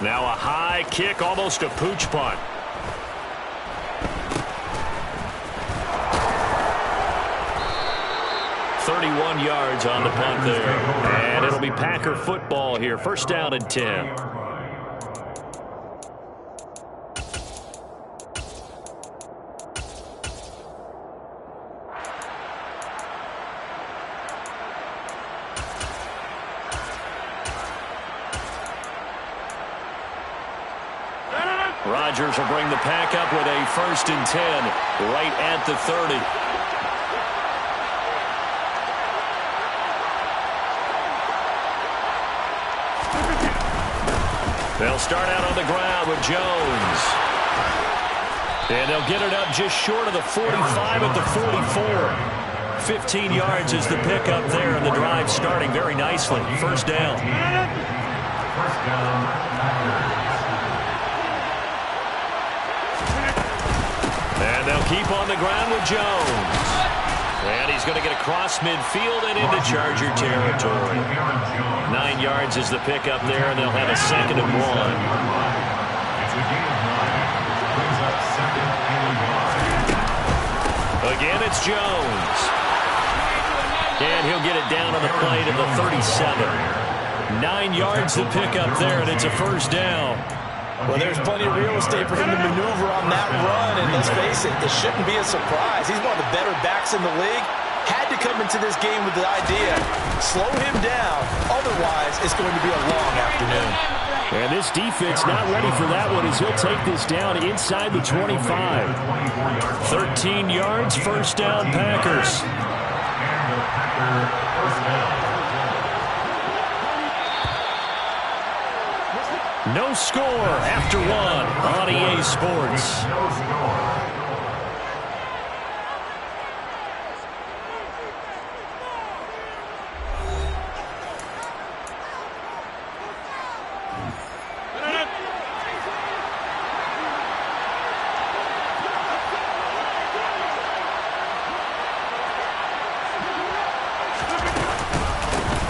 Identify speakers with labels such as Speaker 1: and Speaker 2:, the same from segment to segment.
Speaker 1: Now a high kick, almost a pooch punt. .31 yards on the punt there. And it'll be Packer football here. First down and 10. Rodgers will bring the pack up with a 1st and 10 right at the 30. They'll start out on the ground with Jones. And they'll get it up just short of the 45 at the 44. 15 yards is the pickup there, and the drive starting very nicely. First down. And they'll keep on the ground with Jones. And he's going to get across midfield and into Charger territory. 9 yards is the pickup there, and they'll have a 2nd and 1. Again, it's Jones. And he'll get it down on the play to the 37. 9 yards the pickup there, and it's a first down.
Speaker 2: Well, there's plenty of real estate for him to maneuver on that run, and let's face it, it shouldn't be a surprise. He's one of the better backs in the league. Had to come into this game with the idea, slow him down, otherwise it's going to be a long afternoon.
Speaker 1: And this defense not ready for that one as he'll take this down inside the 25. 13 yards, first down, Packers. No score after 1 on EA Sports.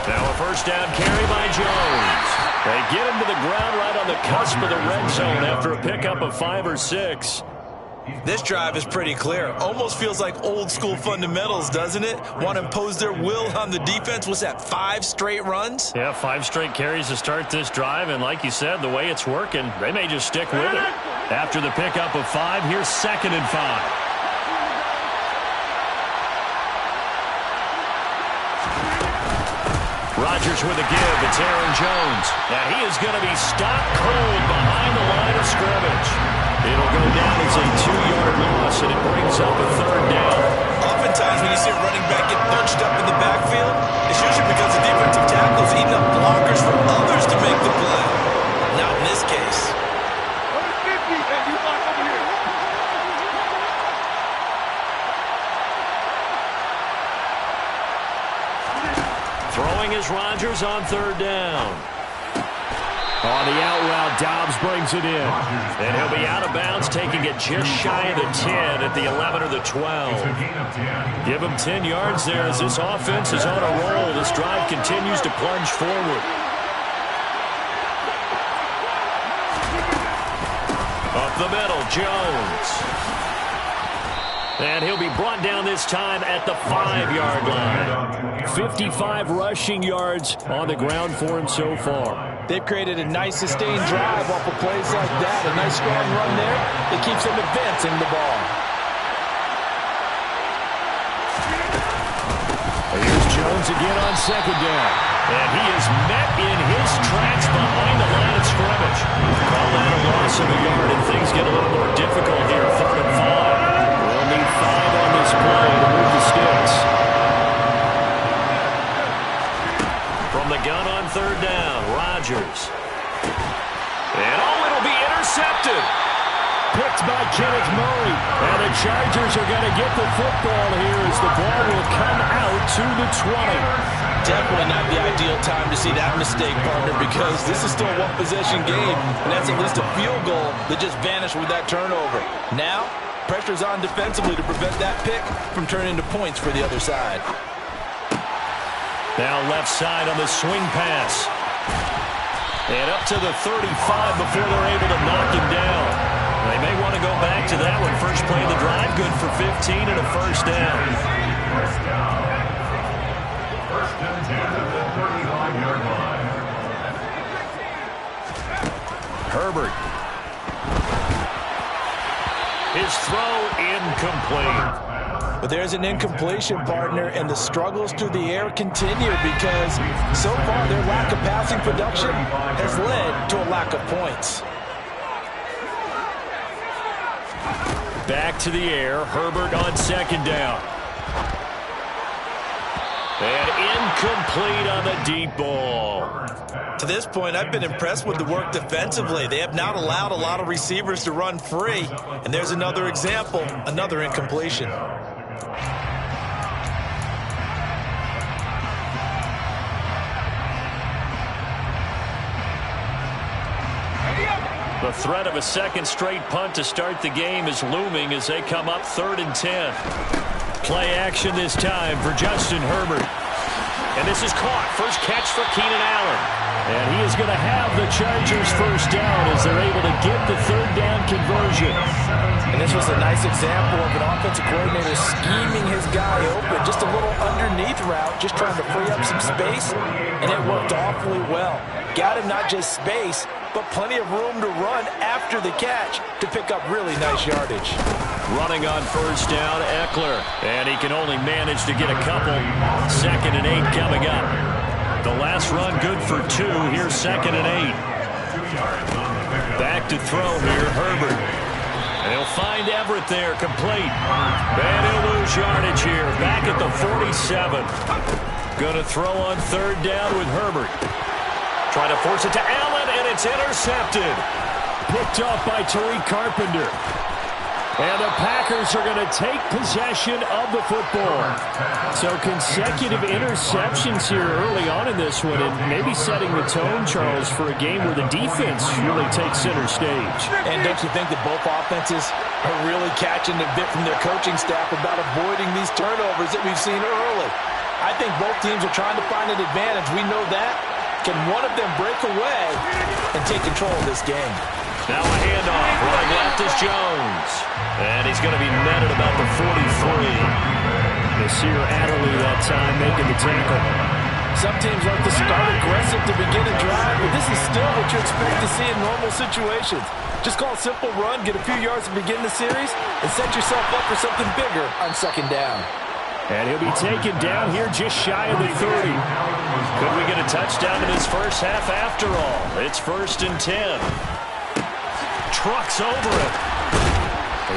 Speaker 1: Now a first down carry by Jones. They get him to the ground right on the cusp of the red zone after a pickup of 5 or 6.
Speaker 2: This drive is pretty clear. Almost feels like old school fundamentals, doesn't it? Want to impose their will on the defense. Was that 5 straight runs?
Speaker 1: Yeah, 5 straight carries to start this drive, and like you said, the way it's working, they may just stick with it. After the pickup of 5, here's 2nd and 5. Rodgers with a give. It's Aaron Jones. And he is going to be stopped cold behind the line of scrimmage. It'll go down as a 2-yard loss, and it brings up a 3rd down.
Speaker 2: Oftentimes when you see a running back get bunched up in the backfield, it's usually because the defensive tackle is eating up blockers for others to make the play. Not in this case.
Speaker 1: Throwing is Rodgers on 3rd down. On the out route, Dobbs brings it in. And he'll be out of bounds, taking it just shy of the 10 at the 11 or the 12. Give him 10 yards there as this offense is on a roll. This drive continues to plunge forward. Up the middle, Jones. And he'll be brought down this time at the 5-yard line. 55 rushing yards on the ground for him so far.
Speaker 2: They've created a nice sustained drive off of plays like that. A nice strong run there. It keeps them advancing the ball.
Speaker 1: Here's Jones again on 2nd down. And he is met in his tracks behind the line of scrimmage. Call that a loss of a yard, and things get a little more difficult here. 3rd and 5. We'll need 5 on this play to move the sticks. From the gun on 3rd down, Rodgers. And it'll be intercepted. Picked by Kenneth Murray. And the Chargers are going to get the football here as the ball will come out to the 20.
Speaker 2: Definitely not the ideal time to see that mistake, partner, because this is still a one-possession game, and that's at least a field goal that just vanished with that turnover. Now, pressure's on defensively to prevent that pick from turning into points for the other side.
Speaker 1: Now left side on the swing pass. And up to the 35 before they're able to knock him down. They may want to go back to that one. First play of the drive, good for 15 and a first down.
Speaker 3: First and 10 at the 35-yard line.
Speaker 1: Herbert. His throw incomplete.
Speaker 2: But there's an incompletion, partner, and the struggles through the air continue because so far their lack of passing production has led to a lack of points.
Speaker 1: Back to the air. Herbert on second down. And incomplete on the deep ball.
Speaker 2: To this point, I've been impressed with the work defensively. They have not allowed a lot of receivers to run free. And there's another example, another incompletion.
Speaker 1: The threat of a second straight punt to start the game is looming as they come up 3rd and 10. Play action this time for Justin Herbert. And this is caught. First catch for Keenan Allen. And he is going to have the Chargers first down as they're able to get the 3rd down conversion.
Speaker 2: And this was a nice example of an offensive coordinator scheming his guy open. Just a little underneath route, just trying to free up some space. And it worked awfully well. Got him not just space, but plenty of room to run after the catch to pick up really nice yardage.
Speaker 1: Running on first down, Eckler. And he can only manage to get a couple. 2nd and 8 coming up. The last run good for 2. Here's 2nd and 8. Back to throw here, Herbert. And he'll find Everett there, complete. And he'll lose yardage here. Back at the 47. Going to throw on 3rd down with Herbert. Trying to force it to Allen, and it's intercepted. Picked off by Tariq Carpenter. And the Packers are going to take possession of the football. So consecutive interceptions here early on in this one, and maybe setting the tone, Charles, for a game where the defense really takes center stage.
Speaker 2: And don't you think that both offenses are really catching the bit from their coaching staff about avoiding these turnovers that we've seen early? I think both teams are trying to find an advantage. We know that. Can one of them break away and take control of this game?
Speaker 1: Now a handoff. Right left is Jones. And he's going to be met at about the 43. Nasir Adderley that time making the tackle.
Speaker 2: Some teams like to start aggressive to begin a drive, but this is still what you expect to see in normal situations. Just call a simple run, get a few yards to begin the series, and set yourself up for something bigger on 2nd down.
Speaker 1: And he'll be taken down here just shy of the 30. Could we get a touchdown in this first half after all? It's 1st and 10. Trucks over it.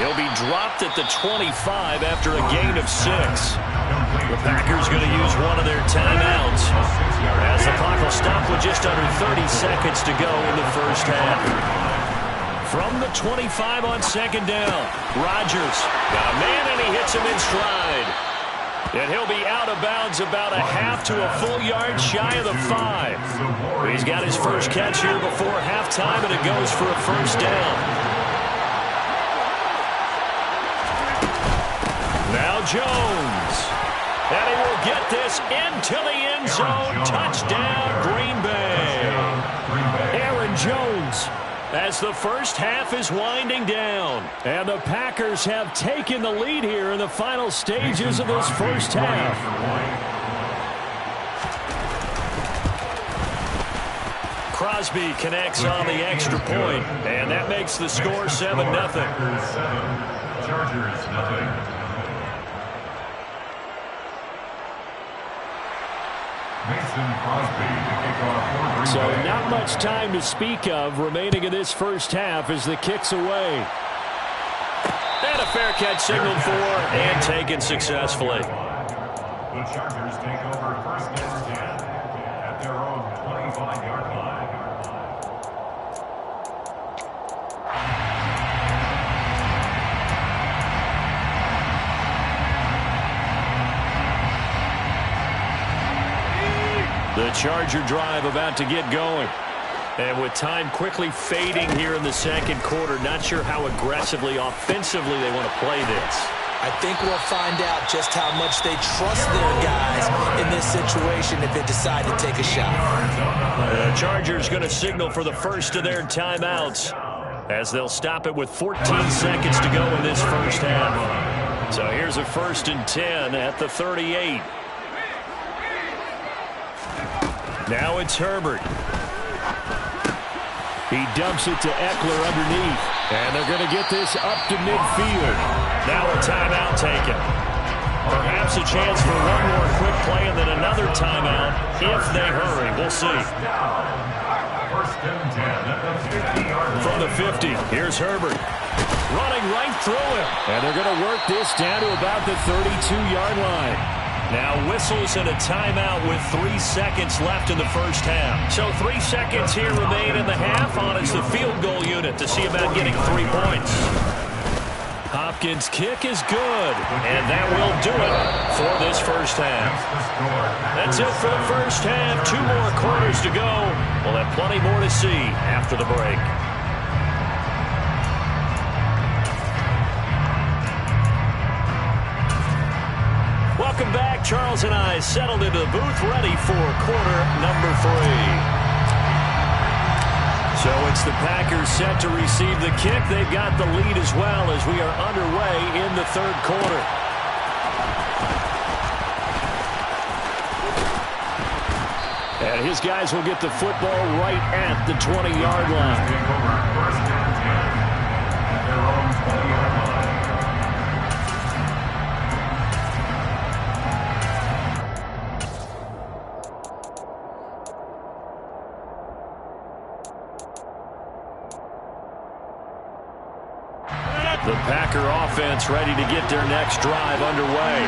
Speaker 1: He'll be dropped at the 25 after a gain of 6. The Packers going to use one of their timeouts as the clock will stop with just under 30 seconds to go in the first half. From the 25 on 2nd down, Rodgers got a man and he hits him in stride. And he'll be out of bounds about a half to a full yard shy of the 5. He's got his first catch here before halftime, and it goes for a first down. Now Jones. And he will get this into the end zone. Touchdown, Green Bay. Aaron Jones, as the first half is winding down. And the Packers have taken the lead here in the final stages of this first half. Crosby connects on the extra point, and that makes the score 7-0.
Speaker 3: Chargers 0.
Speaker 1: So not much time to speak of remaining in this first half as the kick's away. And a fair catch signaled for and taken successfully.
Speaker 3: The Chargers take over 1st and 10 at their own 25-yard line.
Speaker 1: The Charger drive about to get going. And with time quickly fading here in the second quarter, not sure how aggressively, offensively they want to play this.
Speaker 2: I think we'll find out just how much they trust their guys in this situation if they decide to take a shot.
Speaker 1: The Chargers going to signal for the first of their timeouts as they'll stop it with 14 seconds to go in this first half. So here's a 1st and 10 at the 38. Now it's Herbert. He dumps it to Eckler underneath. And they're going to get this up to midfield. Now a timeout taken. Perhaps a chance for one more quick play and then another timeout if they hurry. We'll see.
Speaker 3: 1st and 10 at the 50-yard line.
Speaker 1: From the 50, here's Herbert. Running right through him. And they're going to work this down to about the 32-yard line. Now whistles and a timeout with 3 seconds left in the first half. So 3 seconds here remain in the half on as the field goal unit to see about getting 3 points. Hopkins' kick is good, and that will do it for this first half. That's it for the first half. 2 more quarters to go. We'll have plenty more to see after the break. Welcome back. Charles and I settled into the booth, ready for quarter number 3. So it's the Packers set to receive the kick. They've got the lead as well as we are underway in the 3rd quarter. And his guys will get the football right at the 20-yard line.
Speaker 3: 1st and 10 at their own 20-yard line.
Speaker 1: The Packer offense ready to get their next drive underway.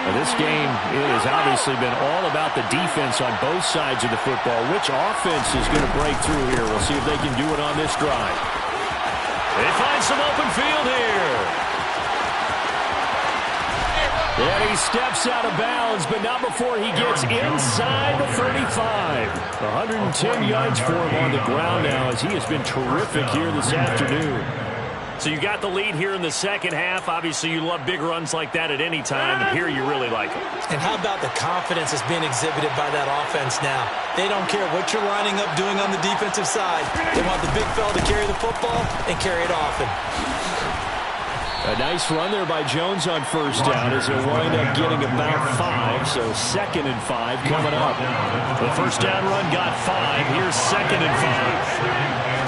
Speaker 1: Now this game, it has obviously been all about the defense on both sides of the football. Which offense is going to break through here? We'll see if they can do it on this drive. They find some open field here. And he steps out of bounds, but not before he gets inside the 35. 110 yards for him on the ground now as he has been terrific here this afternoon. So you got the lead here in the second half. Obviously, you love big runs like that at any time, and here you really like them.
Speaker 2: And how about the confidence that's being exhibited by that offense now? They don't care what you're lining up doing on the defensive side. They want the big fella to carry the football and carry it often.
Speaker 1: A nice run there by Jones on first down as he'll wind up getting about 5, so 2nd and 5 coming up. The first down run got 5. Here's 2nd and 5.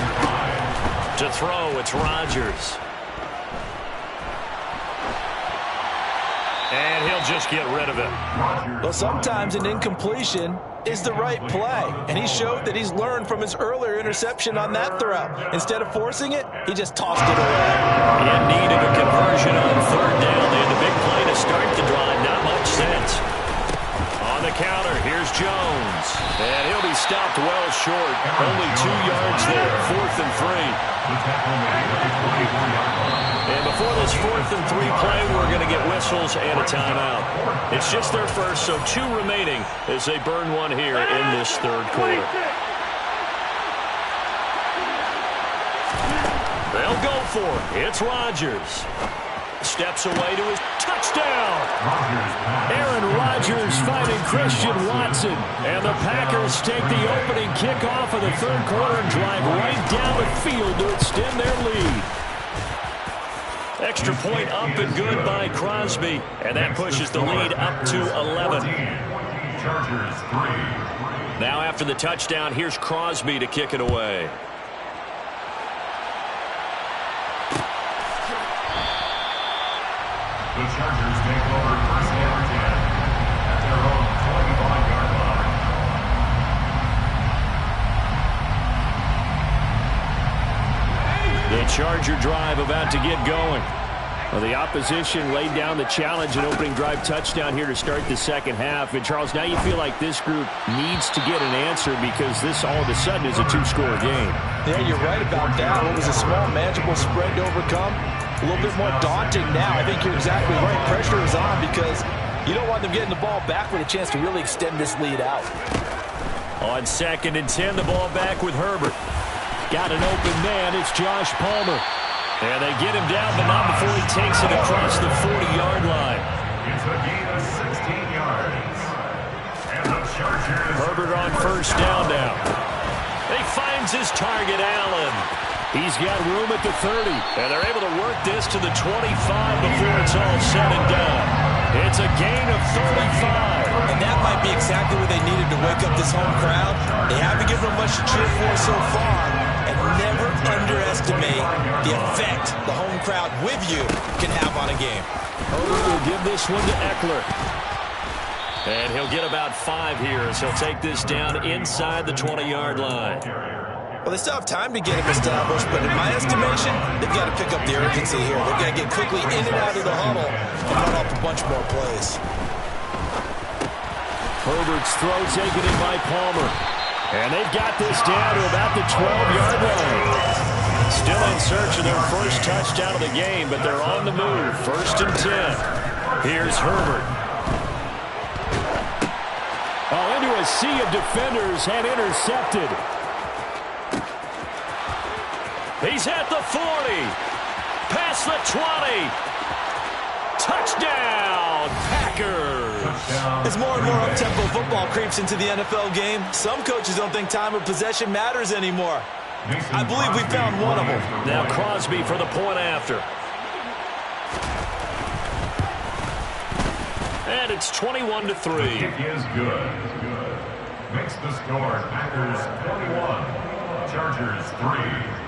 Speaker 1: To throw, it's Rodgers. And he'll just get rid of it.
Speaker 2: Well, sometimes an incompletion is the right play, and he showed that he's learned from his earlier interception on that throw. Instead of forcing it, he just tossed it away.
Speaker 1: In need of a conversion on 3rd down. They had the big play to start the drive. Not much sense. On the counter, here's Jones. And he'll be stopped well short. Only 2 yards there. 4th and 3. And before this 4th and 3 play, we're going to get whistles and a timeout. It's just their first, so 2 remaining as they burn one here in this 3rd quarter. They'll go for it. It's Rodgers. Steps away to his touchdown. Aaron Rodgers finding Christian Watson. And the Packers take the opening kickoff of the 3rd quarter and drive right down the field to extend their lead. Extra point up and good by Crosby. And that pushes the lead up to 11. Now after the touchdown, here's Crosby to kick it away.
Speaker 3: The Chargers take over 1st and 10 at their own 21-yard line.
Speaker 1: The Charger drive about to get going. Well, the opposition laid down the challenge and opening drive touchdown here to start the second half. And, Charles, now you feel like this group needs to get an answer because this all of a sudden is a 2-score game.
Speaker 2: Yeah, you're right about that. What was a small, manageable spread to overcome? A little bit more daunting now. I think you're exactly right. Pressure is on because you don't want them getting the ball back with a chance to really extend this lead out.
Speaker 1: On 2nd and 10, the ball back with Herbert. Got an open man. It's Josh Palmer. And they get him down, but not before he takes it across the 40-yard line.
Speaker 3: It's a gain of 16 yards. And the Chargers.
Speaker 1: Herbert on first down now. He finds his target, Allen. He's got room at the 30. And they're able to work this to the 25 before it's all said and done. It's a gain of 35.
Speaker 2: And that might be exactly what they needed to wake up this home crowd. They haven't given them much to cheer for so far. And never underestimate the effect the home crowd with you can have on a game.
Speaker 1: Herbert will give this one to Eckler. And he'll get about 5 here as he'll take this down inside the 20-yard line.
Speaker 2: Well, they still have time to get him established, but in my estimation, they've got to pick up the urgency here. They've got to get quickly in and out of the huddle and run off a bunch more plays.
Speaker 1: Herbert's throw taken in by Palmer. And they've got this down to about the 12-yard line. Still in search of their first touchdown of the game, but they're on the move. 1st and 10. Here's Herbert. Oh, into a sea of defenders and intercepted. He's at the 40. Past the 20. Touchdown, Packers.
Speaker 2: As more and more up-tempo football creeps into the NFL game, some coaches don't think time of possession matters anymore. I believe we found one of them.
Speaker 1: Now Crosby for the point after. And it's 21-3.
Speaker 3: Kick is good. Makes the score Packers 21, Chargers 3.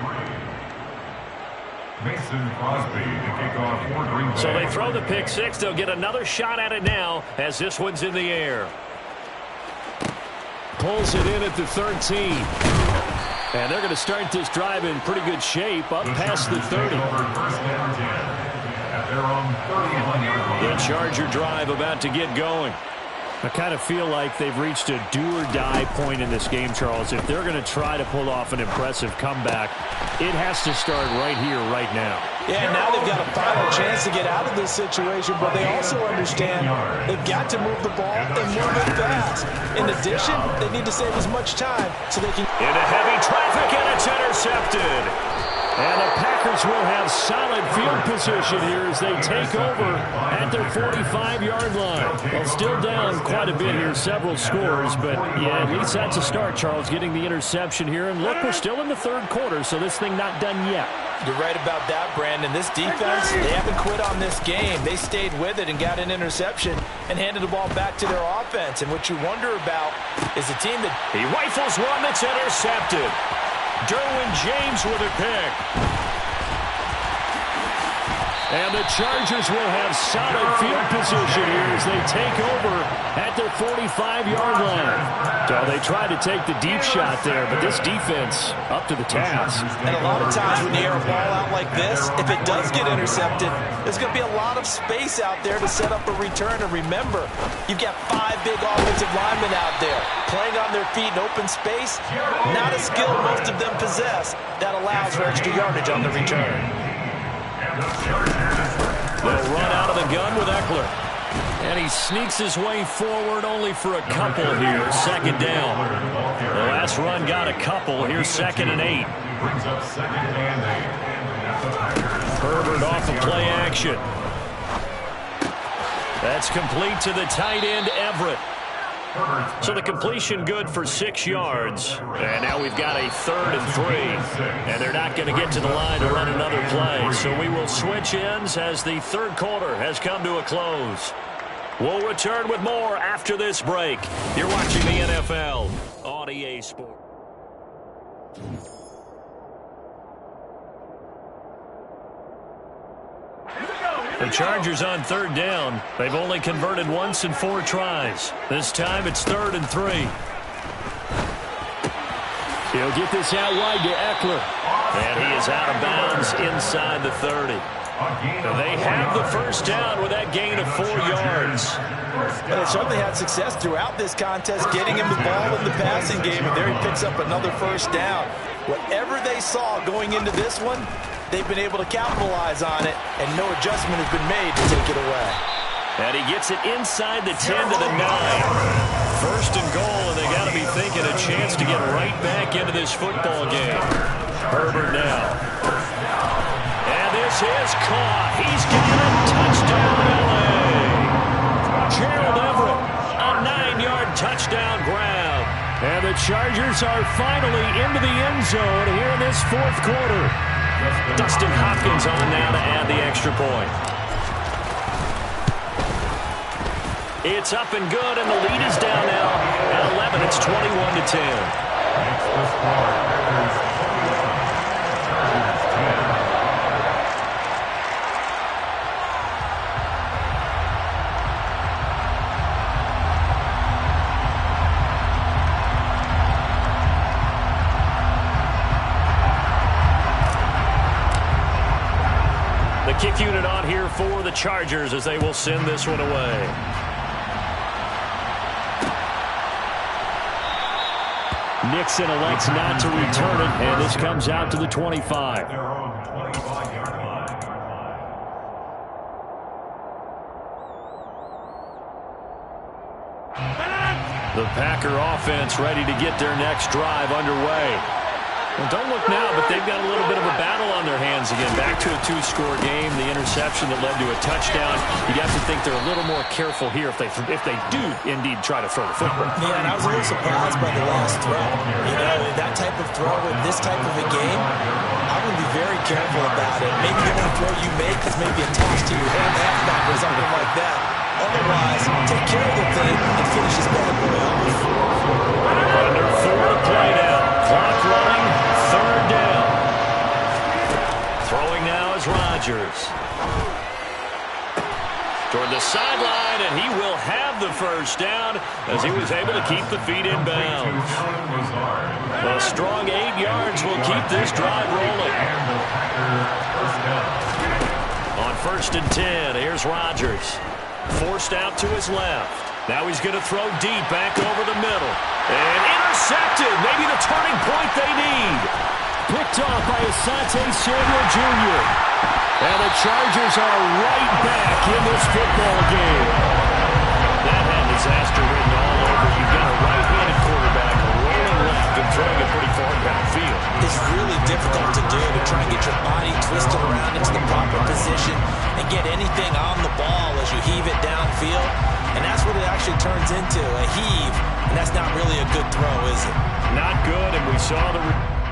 Speaker 3: Mason Crosby to kick off for Green Bay.
Speaker 1: So they throw the pick six. They'll get another shot at it now as this one's in the air. Pulls it in at the 13. And they're going to start this drive in pretty good shape up past the 30. The Charger drive about to get going. I kind of feel like they've reached a do-or-die point in this game, Charles. If they're going to try to pull off an impressive comeback, it has to start right here, right now.
Speaker 2: Yeah, now they've got a final chance to get out of this situation, but they also understand they've got to move the ball and move it fast. In addition, they need to save as much time so they can...
Speaker 1: Into heavy traffic, and it's intercepted. And the Packers will have solid field position here as they take over at their 45-yard line. Well, still down quite a bit here, several scores, but yeah, at least that's a start, Charles, getting the interception here. And look, we're still in the third quarter, so this thing not done yet.
Speaker 2: You're right about that, Brandon. This defense, they haven't quit on this game. They stayed with it and got an interception and handed the ball back to their offense. And what you wonder about is a team that...
Speaker 1: He rifles one that's intercepted. Derwin James with a pick. And the Chargers will have solid field position here as they take over at their 45-yard line. So they tried to take the deep shot there, but this defense up to the task.
Speaker 2: And a lot of times when you air a ball out like this, if it does get intercepted, there's going to be a lot of space out there to set up a return. And remember, you've got 5 big offensive linemen out there playing on their feet in open space. Not a skill most of them possess that allows for extra yardage on the return.
Speaker 1: They'll run out of the gun with Eckler. And he sneaks his way forward only for a couple here. 2nd down. The last run got a couple. Here's 2nd and 8. Herbert off the play action. That's complete to the tight end, Everett. So the completion good for 6 yards. And now we've got a 3rd and 3. And they're not going to get to the line to run another play. So we will switch ends as the third quarter has come to a close. We'll return with more after this break. You're watching the NFL on EA Sports. The Chargers on 3rd down. They've only converted once in 4 tries. This time it's 3rd and 3. He'll get this out wide to Eckler. And he is out of bounds inside the 30. They have the first down with that gain of 4 yards.
Speaker 2: And they certainly had success throughout this contest getting him the ball in the passing game. And there he picks up another first down. Whatever they saw going into this one, they've been able to capitalize on it, and no adjustment has been made to take it away.
Speaker 1: And he gets it inside the 10 to the 9. 1st and goal, and they got to be thinking a chance to get right back into this football game. Herbert now. And This is caught. He's got it. Touchdown, L.A. Gerald Everett, a 9-yard touchdown grab. And the Chargers are finally into the end zone here in this fourth quarter. Dustin Hopkins on now to add the extra point. It's up and good, and the lead is down now at 11. It's 21-10.
Speaker 3: Makes the score. Packers 21, Chargers 10.
Speaker 1: The kick unit on here for the Chargers as they will send this one away. Nixon elects not to return it, and this comes out to the 25.
Speaker 3: Their own 25-yard line.
Speaker 1: The Packer offense ready to get their next drive underway. Well, don't look now, but they've got a little bit of a battle on their hands again. Back to a 2-score game, the interception that led to a touchdown. You have to think they're a little more careful here if they do indeed try to throw the football.
Speaker 2: Yeah, and I was a little surprised by the last throw. You know, that type of throw in this type of a game, I would be very careful about it. Maybe the only throw you make is maybe a toss to your halfback or something like that. Otherwise, take care of the thing and finish this bad boy off.
Speaker 1: Under 4 to play now. Clock running. Third down. Throwing now is Rodgers. Toward the sideline, and he will have the first down as he was able to keep the feet in bounds. A strong 8 yards will keep this drive rolling. On 1st and 10, here's Rodgers. Forced out to his left. Now he's going to throw deep back over the middle. And intercepted. Maybe the turning point they need. Picked off by Asante Samuel Jr. And the Chargers are right back in this football game. That had disaster written all over. You've got a right-handed quarterback rolling left and throwing it pretty far downfield.
Speaker 2: It's really difficult to do, to try and get your body twisted around into the proper position and get anything on the ball as you heave it downfield. And that's what it actually turns into, a heave. And that's not really a good throw, is it?
Speaker 1: Not good, and we saw the...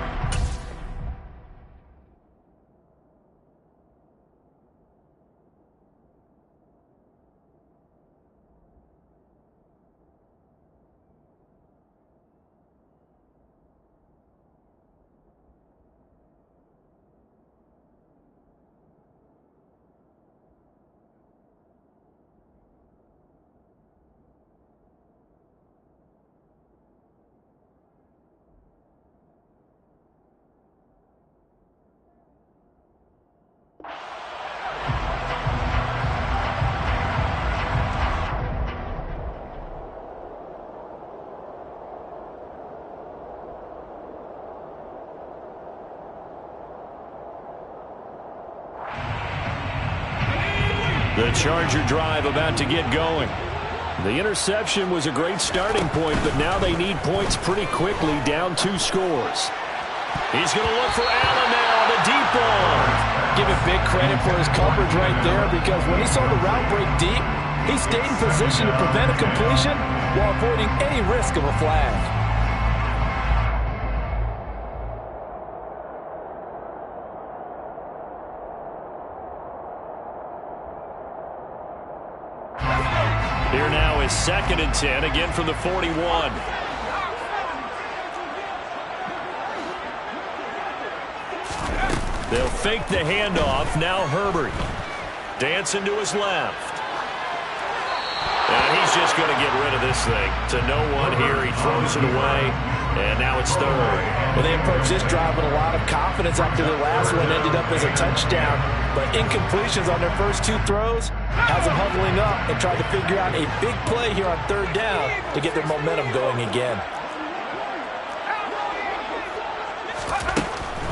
Speaker 1: The Charger drive about to get going. The interception was a great starting point, but now they need points pretty quickly, down 2 scores. He's going to look for Allen now, the deep ball.
Speaker 2: Give it big credit for his coverage right there, because when he saw the route break deep, he stayed in position to prevent a completion while avoiding any risk of a flag.
Speaker 1: Here now is 2nd and 10, again from the 41. They'll fake the handoff. Now Herbert. Dancing to his left. And he's just going to get rid of this thing. To no one here. He throws it away. And now it's 3rd.
Speaker 2: Well, they approached this drive with a lot of confidence after the last one ended up as a touchdown. But incompletions on their first 2 throws has them huddling up and trying to figure out a big play here on 3rd down to get their momentum going again.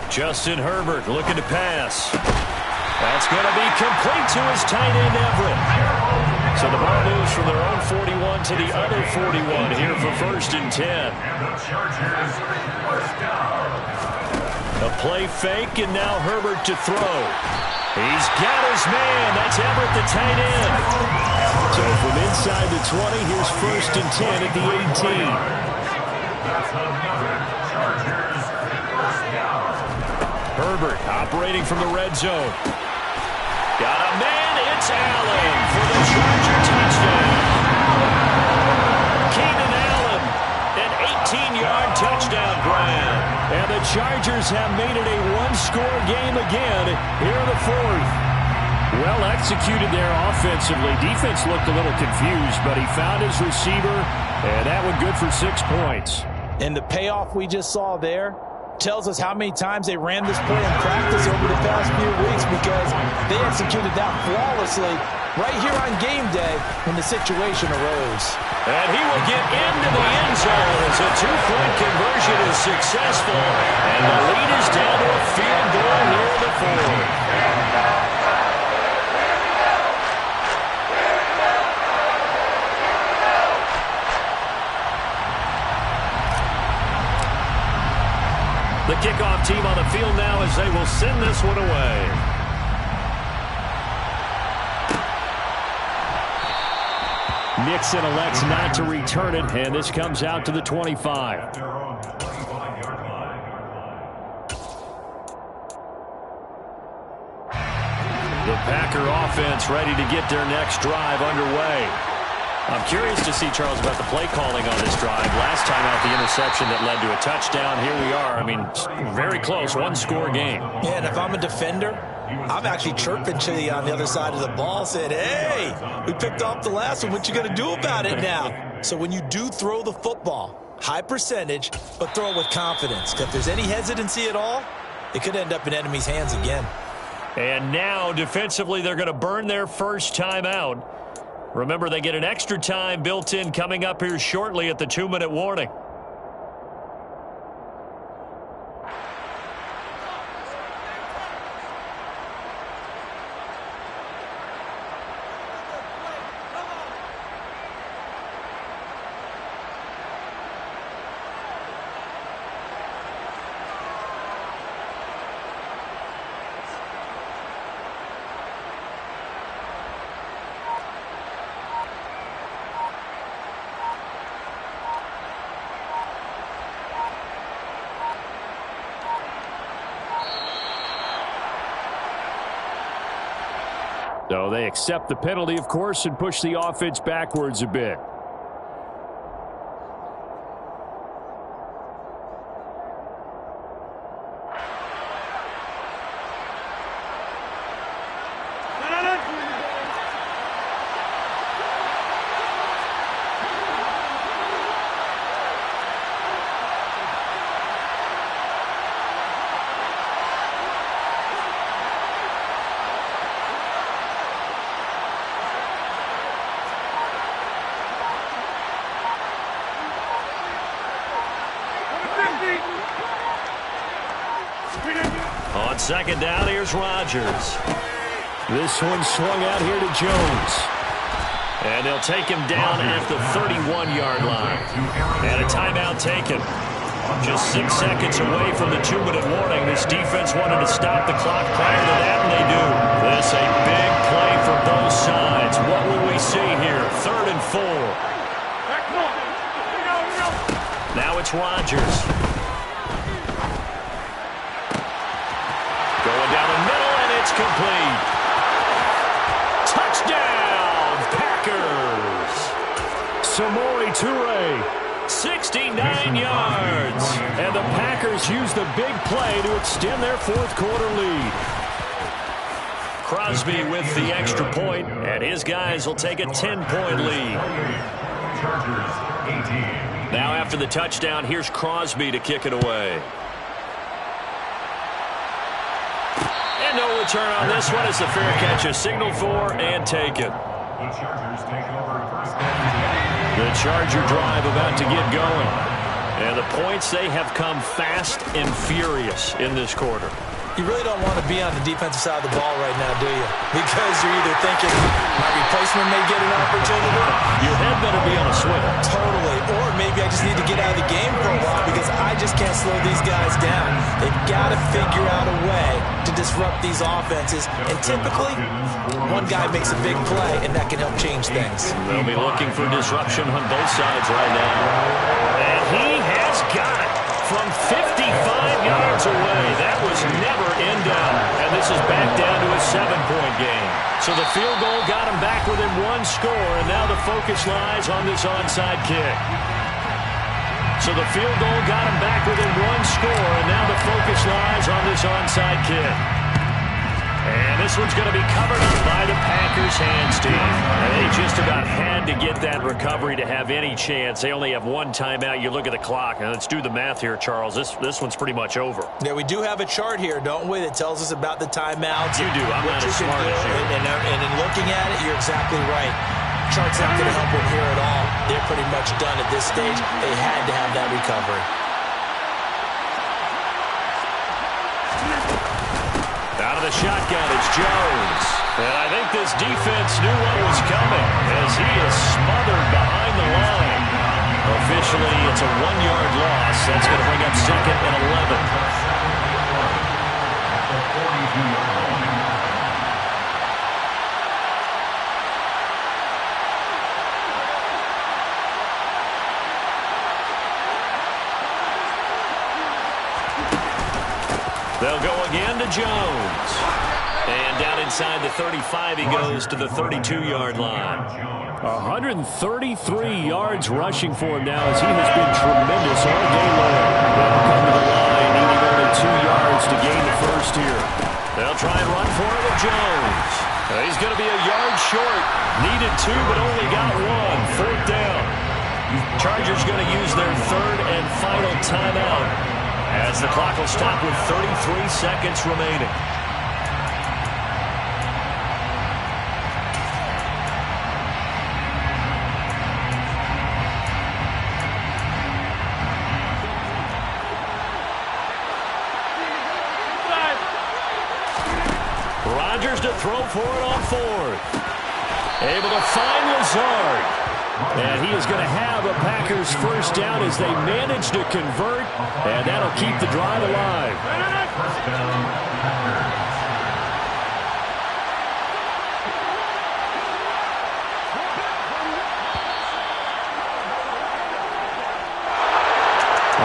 Speaker 1: Justin Herbert looking to pass. That's going to be complete to his tight end Everett. So the ball moves from their own 41 to the other 41 here for 1st and 10.
Speaker 3: And the Chargers first down.
Speaker 1: A play fake, and now Herbert to throw. He's got his man. That's Everett, the tight end. So from inside the 20, here's 1st and 10 at the 18.
Speaker 3: That's another Chargers first down.
Speaker 1: Herbert operating from the red zone. Got a man. It's Allen for the Charger touchdown. Keenan Allen, an 18-yard touchdown grab. And the Chargers have made it a one-score game again here in the 4th. Well executed there offensively. Defense looked a little confused, but he found his receiver, and that one good for 6 points.
Speaker 2: And the payoff we just saw there tells us how many times they ran this play in practice over the past few weeks, because they executed that flawlessly right here on game day when the situation arose.
Speaker 1: And he will get into the end zone as a 2-point conversion is successful, and the lead is down to a field goal here in the 4th. The kickoff team on the field now as they will send this one away. Nixon elects not to return it, and this comes out to the 25.
Speaker 3: Their own 25-yard line.
Speaker 1: The Packer offense ready to get their next drive underway. I'm curious to see, Charles, about the play calling on this drive. Last time out, the interception that led to a touchdown. Here we are. I mean, very close, one-score game.
Speaker 2: Yeah, and if I'm a defender, I'm actually chirping to you on the other side of the ball, saying, hey, we picked off the last one. What you going to do about it now? So when you do throw the football, high percentage, but throw it with confidence. Because if there's any hesitancy at all, it could end up in enemy's hands again.
Speaker 1: And now, defensively, they're going to burn their first time out. Remember, they get an extra time built in coming up here shortly at the 2-minute warning. So they accept the penalty, of course, and push the offense backwards a bit. On second down, here's Rodgers. This one swung out here to Jones. And they'll take him down at the 31-yard line. And a timeout taken. Just 6 seconds away from the 2-minute warning. This defense wanted to stop the clock prior to that, and they do. This a big play for both sides. What will we see here? 3rd and 4. Now it's Rodgers. Going down the middle, and it's complete. Touchdown, Packers. Samori Toure, 69 yards. And the Packers use the big play to extend their 4th quarter lead. Crosby with the extra point, and his guys will take a 10-point lead.
Speaker 3: Chargers 18.
Speaker 1: Now after the touchdown, here's Crosby to kick it away. And no return on this one as the fair catch is signaled for and taken.
Speaker 3: The Chargers take over first and 10.
Speaker 1: The Charger drive about to get going. And the points, they have come fast and furious in this quarter.
Speaker 2: You really don't want to be on the defensive side of the ball right now, do you? Because you're either thinking my replacement may get an opportunity.
Speaker 1: Your head better be on a swivel.
Speaker 2: Totally. Or maybe I just need to get out of the game for a while because because I just can't slow these guys down. They've got to figure out a way to disrupt these offenses, and typically, one guy makes a big play, and that can help change things.
Speaker 1: They'll be looking for disruption on both sides right now. And he has got it from 55 yards away. That was never in doubt. And this is back down to a 7-point game. So the field goal got him back within one score, and now the focus lies on this onside kick. So the field goal got him back within one score, and now the focus lies on this onside kick. And this one's going to be covered up by the Packers hands team. And they just about had to get that recovery to have any chance. They only have one timeout. You look at the clock, and let's do the math here, Charles. This one's pretty much over.
Speaker 2: Yeah, we do have a chart here, don't we, that tells us about the timeouts.
Speaker 1: You do. I'm not as smart as you.
Speaker 2: And in looking at it, you're exactly right. Chart's not going to help them here at all. They're pretty much done at this stage. They had to have that recovery.
Speaker 1: Out of the shotgun, it's Jones. And I think this defense knew what was coming as he is smothered behind the line. Officially, it's a 1-yard loss. That's going to bring up 2nd and 11. They'll go again to Jones. And down inside the 35, he goes to the 32-yard line. 133 yards rushing for him now as he has been tremendous all day long. They'll come to the line, needing only 2 yards to gain the first here. They'll try and run for it with Jones. He's going to be a yard short. Needed 2, but only got 1. 4th down. Chargers going to use their 3rd and final timeout, as the clock will stop with 33 seconds remaining. Rodgers to throw for it on 4th. Able to find Lazard. And he is going to have a Packers first down as they manage to convert, and that'll keep the drive alive.
Speaker 3: First down, Packers.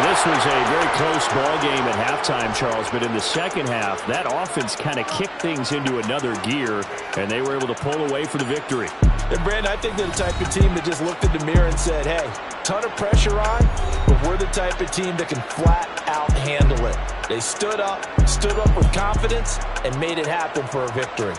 Speaker 1: This was a very close ball game at halftime, Charles, but in the second half, that offense kind of kicked things into another gear, and they were able to pull away for the victory.
Speaker 2: And Brandon, I think they're the type of team that just looked in the mirror and said, hey, ton of pressure on, but we're the type of team that can flat out handle it. They stood up with confidence, and made it happen for a victory.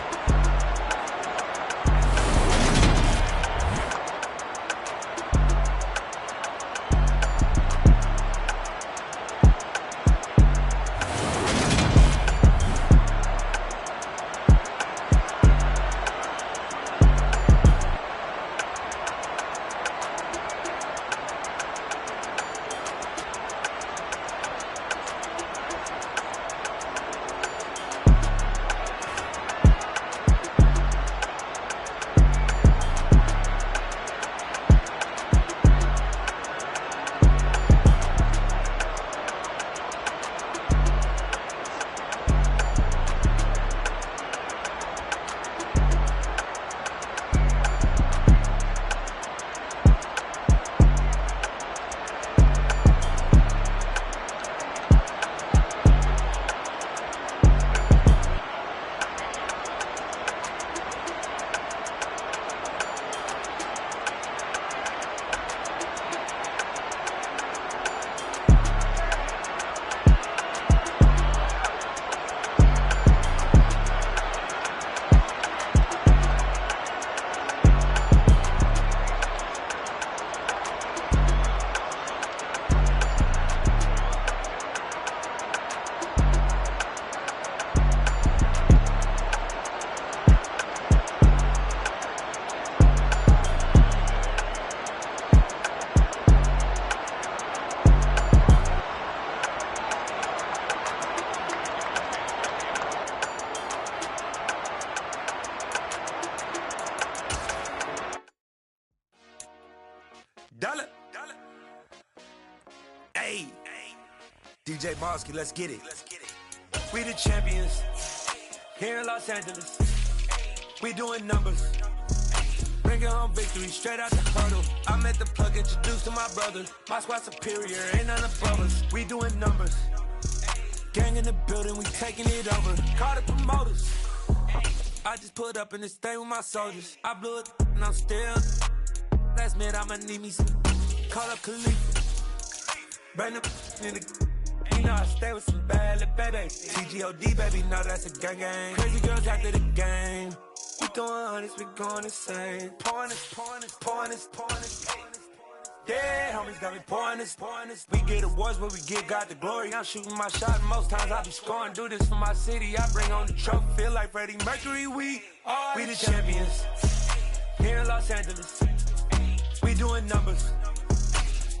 Speaker 4: DJ Bosky, let's get it. We the champions here in Los Angeles. We doing numbers. Bringing home victory straight out the huddle. I'm at the plug, introduced to my brothers. My squad superior, ain't none above us. We doing numbers. Gang in the building, we taking it over. Call the promoters. I just put up in this thing with my soldiers. I blew it and I'm still. Last minute I'ma need me some. Call up Khalifa. Bring the in the. You know I stay with some bad little baby. TGOD baby, know that's a gang gang. Crazy girls after the game. We throwing hundreds, we going insane. Pouring this. Yeah, homies got me pouring this. We get awards, but we give God the glory. I'm shooting my shot, and most times I be scoring. Do this for my city, I bring on the trophy. Feel like Freddie Mercury, we the champions. Here in Los Angeles, we doing numbers.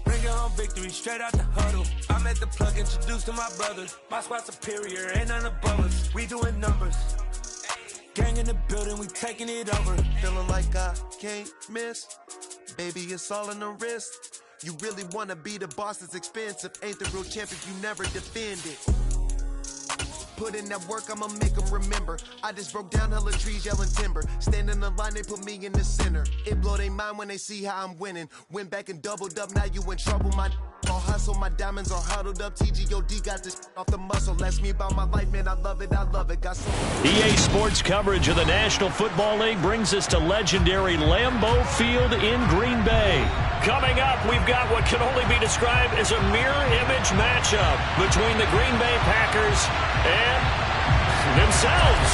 Speaker 4: Bringing home victory straight out the huddle. I'm at the plug, introduced to my brothers. My squad superior, ain't none above us. We doing numbers. Gang in the building, we taking it over.
Speaker 5: Feeling like I can't miss. Baby, it's all in the wrist. You really wanna be the boss, it's expensive. Ain't the real champ if you never defend it. Put in that work, I'ma make them remember. I just broke down hella trees, yelling timber. Stand in the line, they put me in the center. It blow their mind when they see how I'm winning. Went back and doubled up, now you in trouble. My all hustle, my diamonds are huddled up. TGOD got this off the muscle. Ask me about my life, man, I love it. Got so
Speaker 1: EA Sports coverage of the National Football League brings us to legendary Lambeau Field in Green Bay. Coming up, we've got what can only be described as a mirror image matchup between the Green Bay Packers and themselves.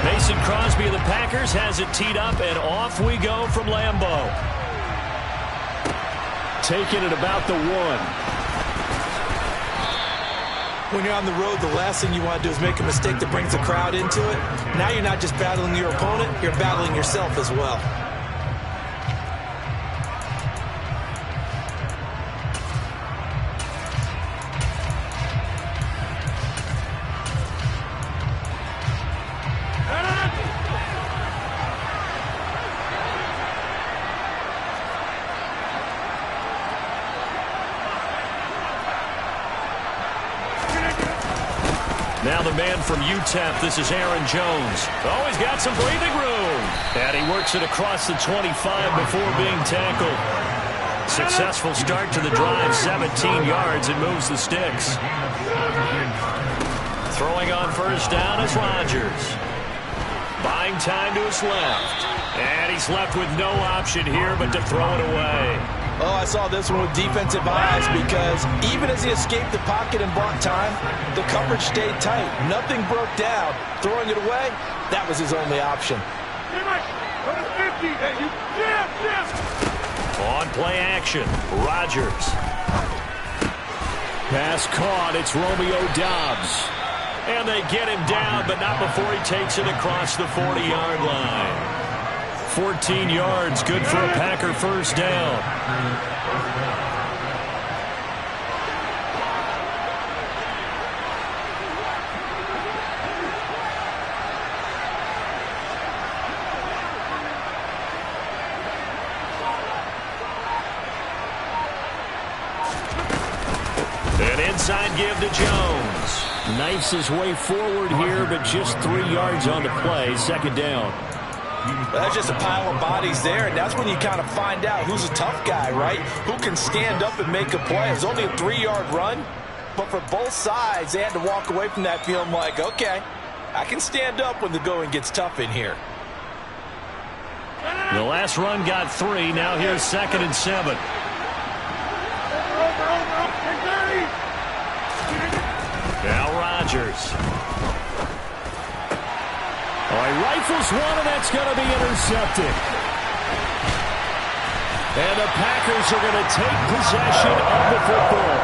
Speaker 1: Mason Crosby of the Packers has it teed up, and off we go from Lambeau. Taking it about the 1.
Speaker 2: When you're on the road, the last thing you want to do is make a mistake that brings the crowd into it. Now you're not just battling your opponent, you're battling yourself as well.
Speaker 1: Now the man from UTEP, this is Aaron Jones. Oh, he's got some breathing room. And he works it across the 25 before being tackled. Successful start to the drive, 17 yards, and moves the sticks. Throwing on first down is Rodgers. Buying time to his left. And he's left with no option here but to throw it away.
Speaker 2: Oh, I saw this one with defensive eyes because even as he escaped the pocket and bought time, the coverage stayed tight. Nothing broke down. Throwing it away, that was his only option.
Speaker 1: On play action, Rodgers. Pass caught, it's Romeo Doubs. And they get him down, but not before he takes it across the 40-yard line. 14 yards, good for a Packer first down. An inside give to Jones. Knifes his way forward here, but just 3 yards on the play, second down.
Speaker 2: That's just a pile of bodies there, and that's when you kind of find out who's a tough guy, right? Who can stand up and make a play. It was only a 3-yard run, but for both sides, they had to walk away from that feeling like, okay, I can stand up when the going gets tough in here.
Speaker 1: The last run got 3. Now here's 2nd and 7. Now Rodgers. Oh, he rifles one, and that's going to be intercepted. And the Packers are going to take possession of the football.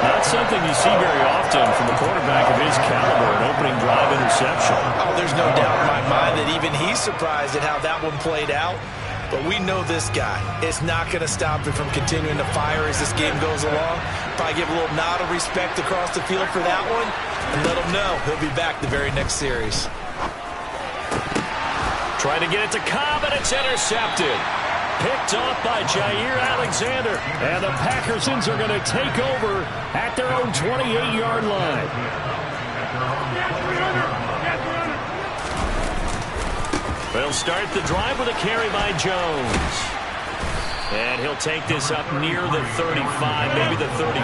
Speaker 1: Not something you see very often from a quarterback of his caliber, an opening drive interception.
Speaker 2: Oh, there's no doubt in my mind that even he's surprised at how that one played out. But we know this guy. It's not going to stop him from continuing to fire as this game goes along. Probably give a little nod of respect across the field for that one, and let him know he'll be back the very next series.
Speaker 1: Trying to get it to Cobb, and it's intercepted. Picked off by Jair Alexander. And the Packersons are going to take over at their own 28-yard line. They'll start the drive with a carry by Jones. And he'll take this up near the 35, maybe the 34.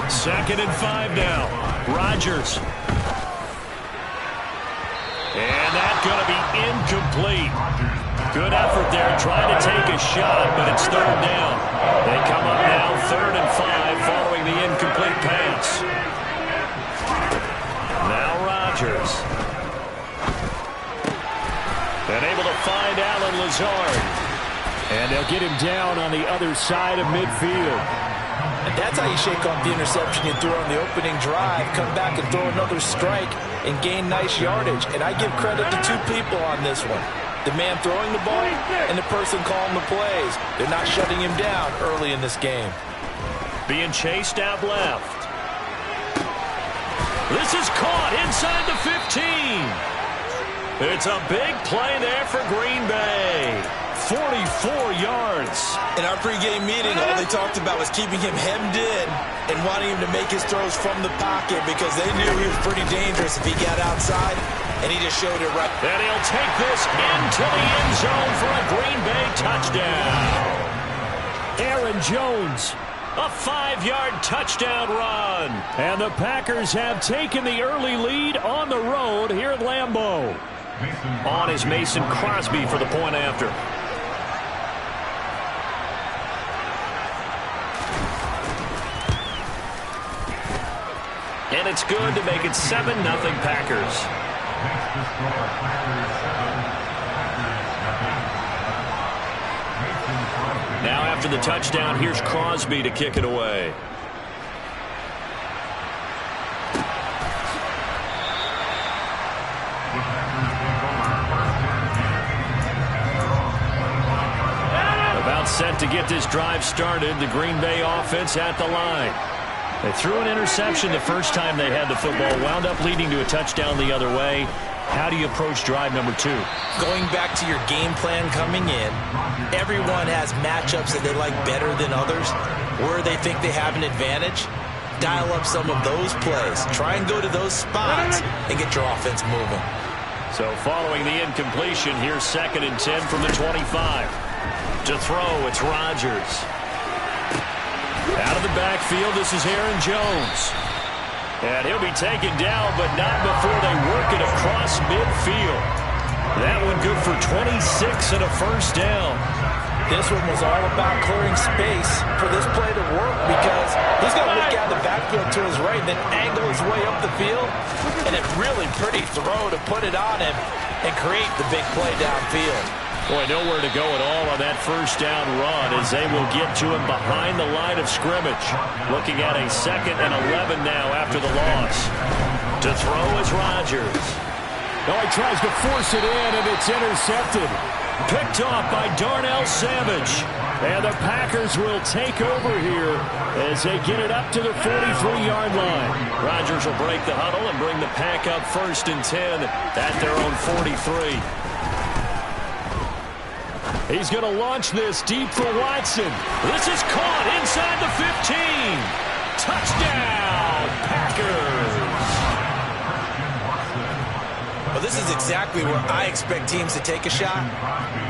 Speaker 1: Second and 5 now. Rodgers. And that's going to be incomplete. Good effort there trying to take a shot, but it's third down. They come up now 3rd and 5 following the incomplete pass. Now Rodgers. And able to find Allen Lazard. And they'll get him down on the other side of midfield.
Speaker 2: And that's how you shake off the interception you threw on the opening drive. Come back and throw another strike and gain nice yardage. And I give credit to two people on this one. The man throwing the ball and the person calling the plays. They're not shutting him down early in this game.
Speaker 1: Being chased out left. This is caught inside the 15. It's a big play there for Green Bay. 44 yards.
Speaker 2: In our pregame meeting, all they talked about was keeping him hemmed in and wanting him to make his throws from the pocket because they knew he was pretty dangerous if he got outside, and he just showed it right.
Speaker 1: And he'll take this into the end zone for a Green Bay touchdown. Aaron Jones, a 5-yard touchdown run. And the Packers have taken the early lead on the road here at Lambeau. On is Mason Crosby for the point after. And it's good to make it 7-0 Packers. Now after the touchdown, here's Crosby to kick it away. About set to get this drive started, the Green Bay offense at the line. They threw an interception the first time they had the football, wound up leading to a touchdown the other way. How do you approach drive number 2?
Speaker 2: Going back to your game plan coming in, everyone has matchups that they like better than others, where they think they have an advantage. Dial up some of those plays. Try and go to those spots and get your offense moving.
Speaker 1: So following the incompletion, here's 2nd and 10 from the 25. To throw, it's Rodgers. Out of the backfield, this is Aaron Jones. And he'll be taken down, but not before they work it across midfield. That one good for 26 and a first down.
Speaker 2: This one was all about clearing space for this play to work because he's going to look out the backfield to his right and then angle his way up the field. And a really pretty throw to put it on him and create the big play downfield.
Speaker 1: Boy, nowhere to go at all on that first down run as they will get to him behind the line of scrimmage. Looking at a 2nd and 11 now after the loss. To throw is Rodgers.
Speaker 6: Oh, he tries to force it in, and it's intercepted.
Speaker 1: Picked off by Darnell Savage. And the Packers will take over here as they get it up to the 43-yard line. Rodgers will break the huddle and bring the Pack up 1st and 10 at their own 43.
Speaker 6: He's going to launch this deep for Watson.
Speaker 1: This is caught inside the 15. Touchdown, Packers.
Speaker 2: Well, this is exactly where I expect teams to take a shot.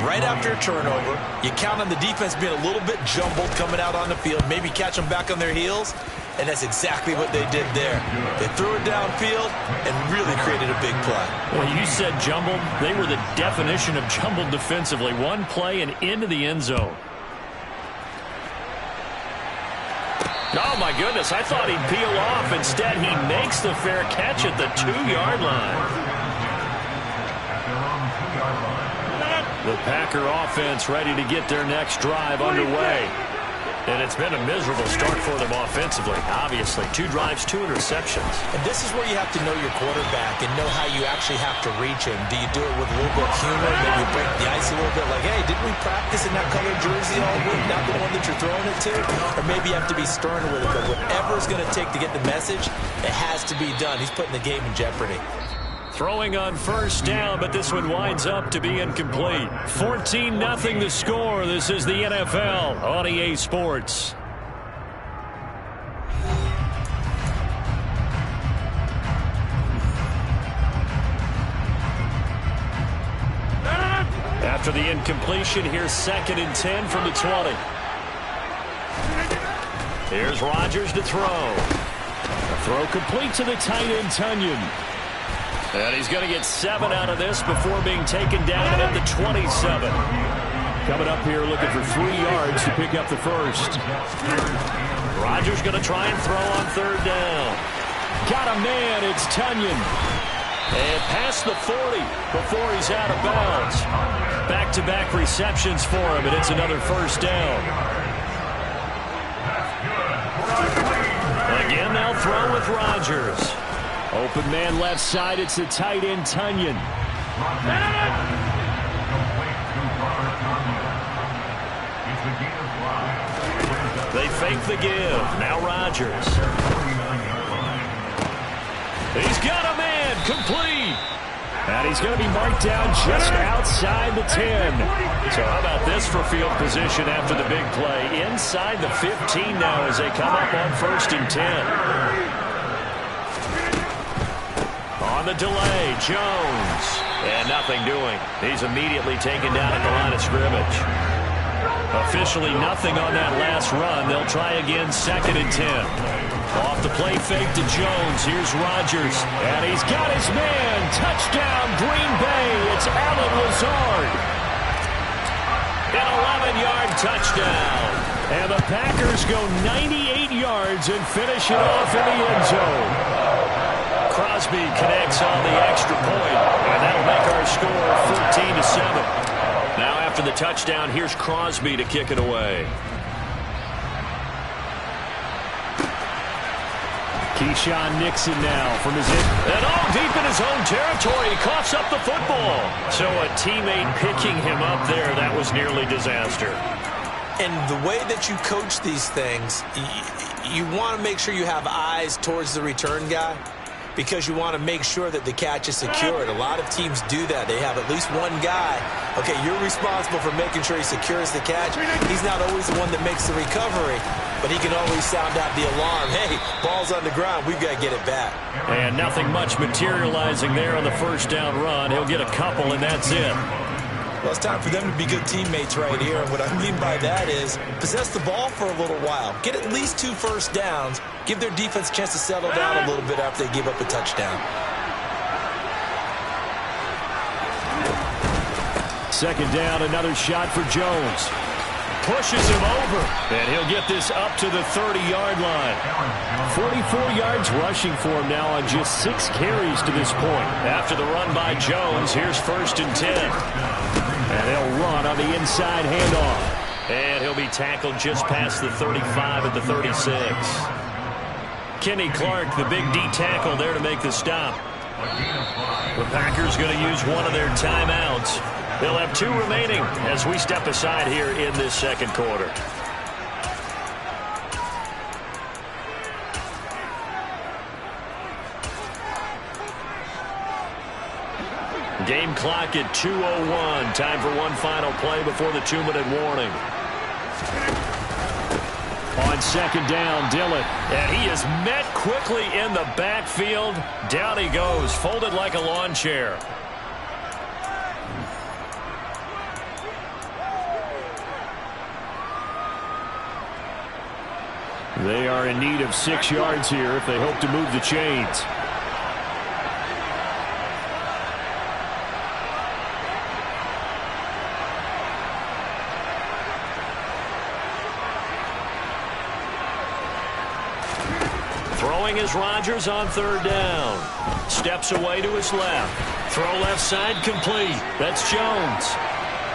Speaker 2: Right after a turnover, you count on the defense being a little bit jumbled coming out on the field, maybe catch them back on their heels, and that's exactly what they did there. They threw it downfield and really created a big play.
Speaker 1: Well, you said jumbled. They were the definition of jumbled defensively. One play and into the end zone. Oh, my goodness. I thought he'd peel off. Instead, he makes the fair catch at the 2-yard line. The Packer offense ready to get their next drive underway. And it's been a miserable start for them offensively, obviously. 2 drives, 2 interceptions.
Speaker 2: And this is where you have to know your quarterback and know how you actually have to reach him. Do you do it with a little bit of humor? Maybe you break the ice a little bit like, hey, didn't we practice in that colored jersey all week, not the one that you're throwing it to? Or maybe you have to be stern with it. But whatever it's going to take to get the message, it has to be done. He's putting the game in jeopardy.
Speaker 1: Throwing on first down, but this one winds up to be incomplete. 14-0 the score. This is the NFL on EA Sports. After the incompletion, here's 2nd and 10 from the 20. Here's Rodgers to throw. A throw complete to the tight end, Tonyan. And he's going to get 7 out of this before being taken down at the 27.
Speaker 6: Coming up here looking for 3 yards to pick up the first.
Speaker 1: Rodgers going to try and throw on 3rd down.
Speaker 6: Got a man, it's Tonyan.
Speaker 1: And past the 40 before he's out of bounds. Back-to-back receptions for him, and it's another first down. Again, they'll throw with Rodgers.
Speaker 6: Open man left side, it's the tight end, Tonyan.
Speaker 1: They fake the give. Now Rodgers. He's got a man, complete.
Speaker 6: And he's going to be marked down just outside the 10.
Speaker 1: So how about this for field position after the big play? Inside the 15 now as they come up on 1st and 10. On the delay, Jones. And nothing doing. He's immediately taken down at the line of scrimmage. Officially nothing on that last run. They'll try again, 2nd and 10. Off the play fake to Jones. Here's Rodgers.
Speaker 6: And he's got his man. Touchdown, Green Bay. It's Allen Lazard.
Speaker 1: An 11-yard touchdown.
Speaker 6: And the Packers go 98 yards and finish it off in the end zone.
Speaker 1: Crosby connects on the extra point, and that'll make our score 14-7. Now after the touchdown, here's Crosby to kick it away.
Speaker 6: Keyshawn Nixon now from his end.
Speaker 1: And all deep in his own territory, he coughs up the football. So a teammate picking him up there, that was nearly disaster.
Speaker 2: And the way that you coach these things, you want to make sure you have eyes towards the return guy, because you want to make sure that the catch is secured. A lot of teams do that. They have at least one guy. Okay, you're responsible for making sure he secures the catch. He's not always the one that makes the recovery, but he can always sound out the alarm. Hey, ball's on the ground. We've got to get it back.
Speaker 1: And nothing much materializing there on the first down run. He'll get a couple, and that's it.
Speaker 2: Well, it's time for them to be good teammates right here. And what I mean by that is possess the ball for a little while. Get at least 2 first downs. Give their defense a chance to settle down a little bit after they give up a touchdown.
Speaker 6: 2nd down, another shot for Jones.
Speaker 1: Pushes him over, and he'll get this up to the 30-yard line.
Speaker 6: 44 yards rushing for him now on just 6 carries to this point.
Speaker 1: After the run by Jones, here's 1st and 10.
Speaker 6: And they'll run on the inside handoff.
Speaker 1: And he'll be tackled just past the 35 at the 36. Kenny Clark, the big D tackle there to make the stop. The Packers going to use one of their timeouts. They'll have 2 remaining as we step aside here in this 2nd quarter. Game clock at 2:01. Time for one final play before the 2-minute warning.
Speaker 6: On 2nd down, Dillon.
Speaker 1: And he is met quickly in the backfield. Down he goes, folded like a lawn chair.
Speaker 6: They are in need of 6 yards here if they hope to move the chains.
Speaker 1: Throwing is Rodgers on 3rd down. Steps away to his left. Throw left side complete. That's Jones.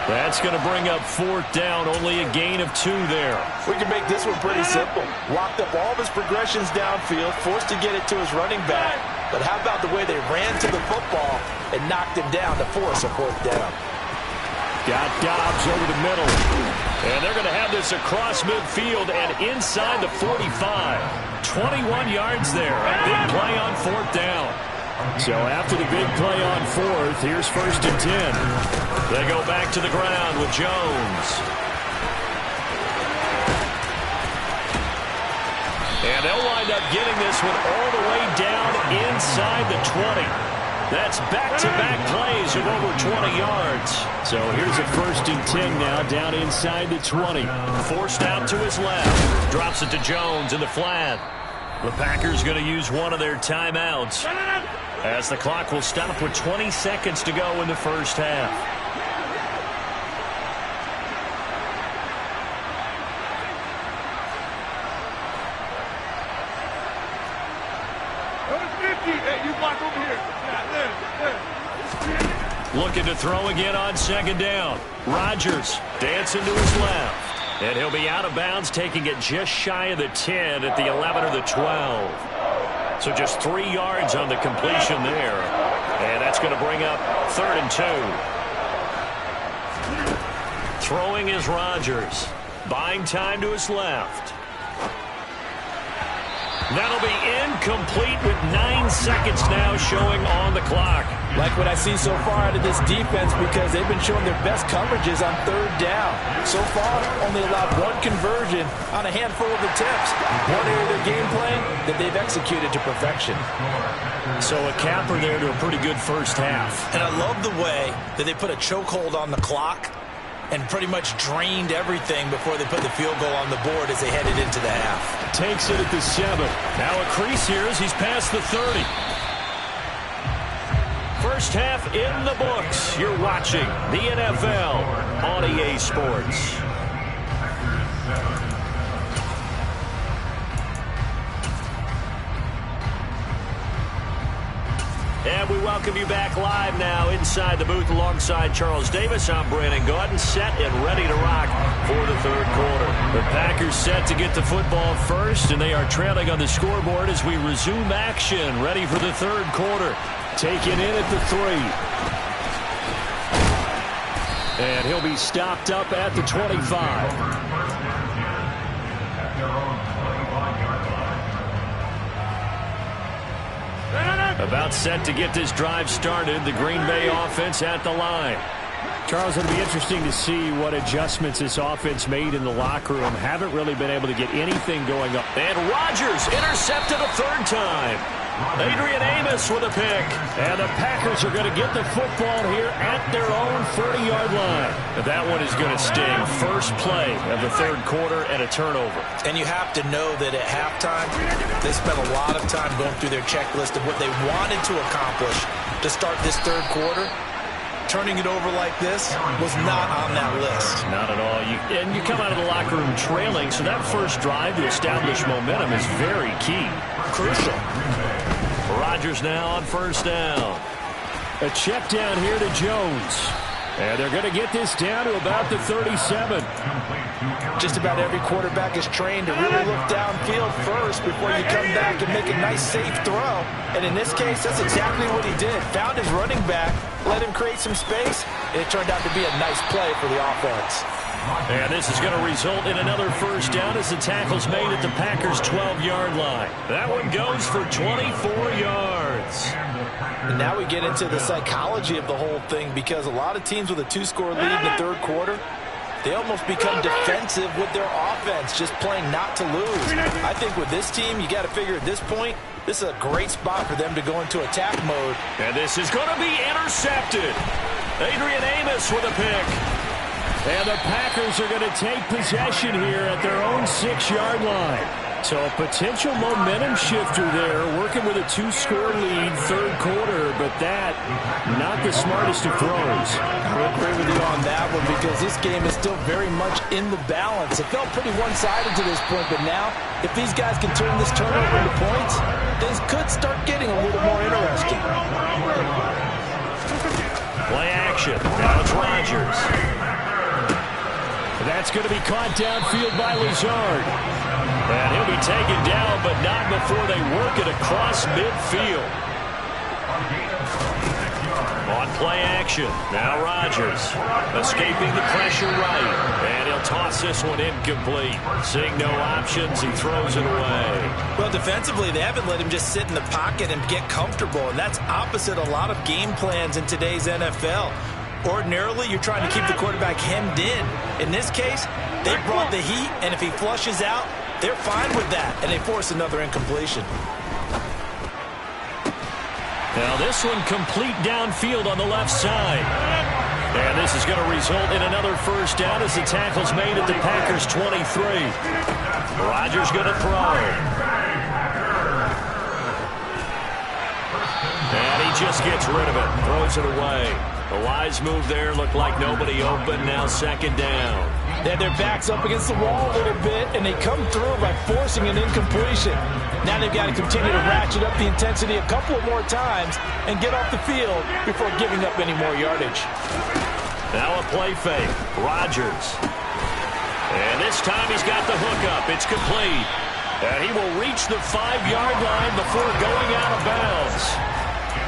Speaker 1: That's going to bring up 4th down. Only a gain of 2 there.
Speaker 2: We can make this one pretty simple. Locked up all of his progressions downfield, forced to get it to his running back. But how about the way they ran to the football and knocked him down to force a 4th down?
Speaker 6: Got Dobbs over the middle.
Speaker 1: And they're going to have this across midfield and inside the 45. 21 yards there. A big play on 4th down.
Speaker 6: So after the big play on fourth, here's 1st and 10.
Speaker 1: They go back to the ground with Jones. And they'll wind up getting this one all the way down inside the 20. That's back-to-back plays of over 20 yards.
Speaker 6: So here's a 1st and 10 now down inside the 20.
Speaker 1: Forced out to his left. Drops it to Jones in the flat. The Packers going to use one of their timeouts as the clock will stop with 20 seconds to go in the first half. Looking to throw again on 2nd down. Rodgers dancing to his left. And he'll be out of bounds, taking it just shy of the 10 at the 11 or the 12. So just 3 yards on the completion there. And that's going to bring up 3rd and 2. Throwing is Rodgers. Buying time to his left. That'll be incomplete with 9 seconds now showing on the clock.
Speaker 2: Like what I see so far out of this defense, because they've been showing their best coverages on 3rd down. So far, only allowed 1 conversion on a handful of attempts. One area of their game plan that they've executed to perfection.
Speaker 1: So a capper there to a pretty good first half.
Speaker 2: And I love the way that they put a chokehold on the clock and pretty much drained everything before they put the field goal on the board as they headed into the half.
Speaker 6: Takes it at the 7.
Speaker 1: Now a crease here as he's past the 30. First half in the books. You're watching the NFL on EA Sports. And we welcome you back live now inside the booth alongside Charles Davis. I'm Brandon Gaudin, set and ready to rock for the 3rd quarter. The Packers set to get the football first, and they are trailing on the scoreboard as we resume action, ready for the 3rd quarter.
Speaker 6: Taken in at the 3. And he'll be stopped up at the 25.
Speaker 1: About set to get this drive started. The Green Bay offense at the line.
Speaker 6: Charles, it'll be interesting to see what adjustments this offense made in the locker room. Haven't really been able to get anything going up.
Speaker 1: And Rodgers intercepted a 3rd time. Adrian Amos with a pick.
Speaker 6: And the Packers are going to get the football here at their own 40-yard line.
Speaker 1: And that one is going to sting. First play of the 3rd quarter and a turnover.
Speaker 2: And you have to know that at halftime, they spent a lot of time going through their checklist of what they wanted to accomplish to start this 3rd quarter. Turning it over like this was not on that list.
Speaker 1: Not at all. And you come out of the locker room trailing, so that first drive to establish momentum is very key.
Speaker 2: Crucial.
Speaker 1: Rodgers now on 1st down.
Speaker 6: A check down here to Jones. And they're going to get this down to about the 37.
Speaker 2: Just about every quarterback is trained to really look downfield first before you come back and make a nice, safe throw. And in this case, that's exactly what he did. Found his running back, let him create some space, and it turned out to be a nice play for the offense.
Speaker 1: And this is going to result in another 1st down as the tackle's made at the Packers' 12-yard line. That one goes for 24 yards.
Speaker 2: And now we get into the psychology of the whole thing, because a lot of teams with a 2-score lead in the 3rd quarter, they almost become defensive with their offense, just playing not to lose. I think with this team, you got to figure at this point, this is a great spot for them to go into attack mode.
Speaker 1: And this is going to be intercepted. Adrian Amos with a pick.
Speaker 6: And the Packers are going to take possession here at their own 6-yard line. So a potential momentum shifter there, working with a 2-score lead, 3rd quarter, but that, not the smartest of throws.
Speaker 2: I would agree with you on that one, because this game is still very much in the balance. It felt pretty one-sided to this point, but now, if these guys can turn this turnover into points, things could start getting a little more interesting.
Speaker 1: Play action. Now it's Rodgers.
Speaker 6: That's going to be caught downfield by Lazard.
Speaker 1: And he'll be taken down, but not before they work it across midfield. On play action. Now Rodgers escaping the pressure right. And he'll toss this one incomplete. Seeing no options, he throws it away.
Speaker 2: Well, defensively, they haven't let him just sit in the pocket and get comfortable. And that's opposite a lot of game plans in today's NFL. Ordinarily, you're trying to keep the quarterback hemmed in. In this case, they brought the heat, and if he flushes out, they're fine with that, and they force another incompletion.
Speaker 1: Now this one complete downfield on the left side. And this is going to result in another first down as the tackle's made at the Packers' 23. Rodgers going to throw. And he just gets rid of it. Throws it away. A wise move there. Looked like nobody open. Now second down.
Speaker 2: They have their backs up against the wall a little bit, and they come through by forcing an incompletion. Now they've got to continue to ratchet up the intensity a couple of more times and get off the field before giving up any more yardage.
Speaker 1: Now a play fake. Rodgers. And this time he's got the hookup. It's complete. And he will reach the 5-yard line before going out of bounds.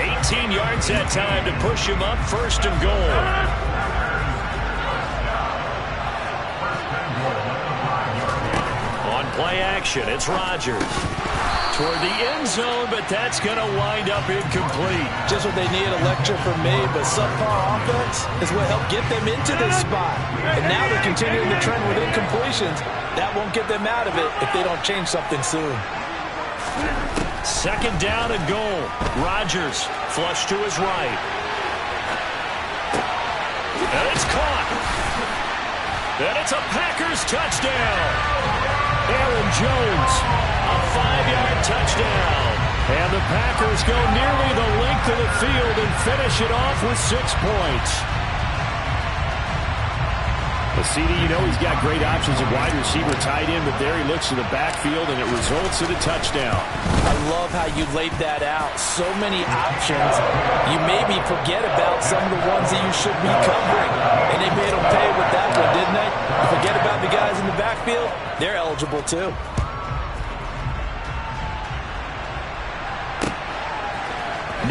Speaker 1: 18 yards that time to push him up, first and goal. On play action, it's Rodgers. Toward the end zone, but that's going to wind up incomplete.
Speaker 2: Just what they need, a lecture from me, but subpar offense is what helped get them into this spot. And now they're continuing the trend with incompletions. That won't get them out of it if they don't change something soon.
Speaker 1: Second down and goal. Rodgers flush to his right. And it's caught. And it's a Packers touchdown. Aaron Jones, a 5-yard touchdown. And the Packers go nearly the length of the field and finish it off with 6 points. The CD, you know he's got great options at wide receiver, tight end, but there he looks to the backfield, and it results in a touchdown.
Speaker 2: I love how you laid that out. So many options. You maybe forget about some of the ones that you should be covering. And they made them pay with that one, didn't they? You forget about the guys in the backfield, they're eligible too.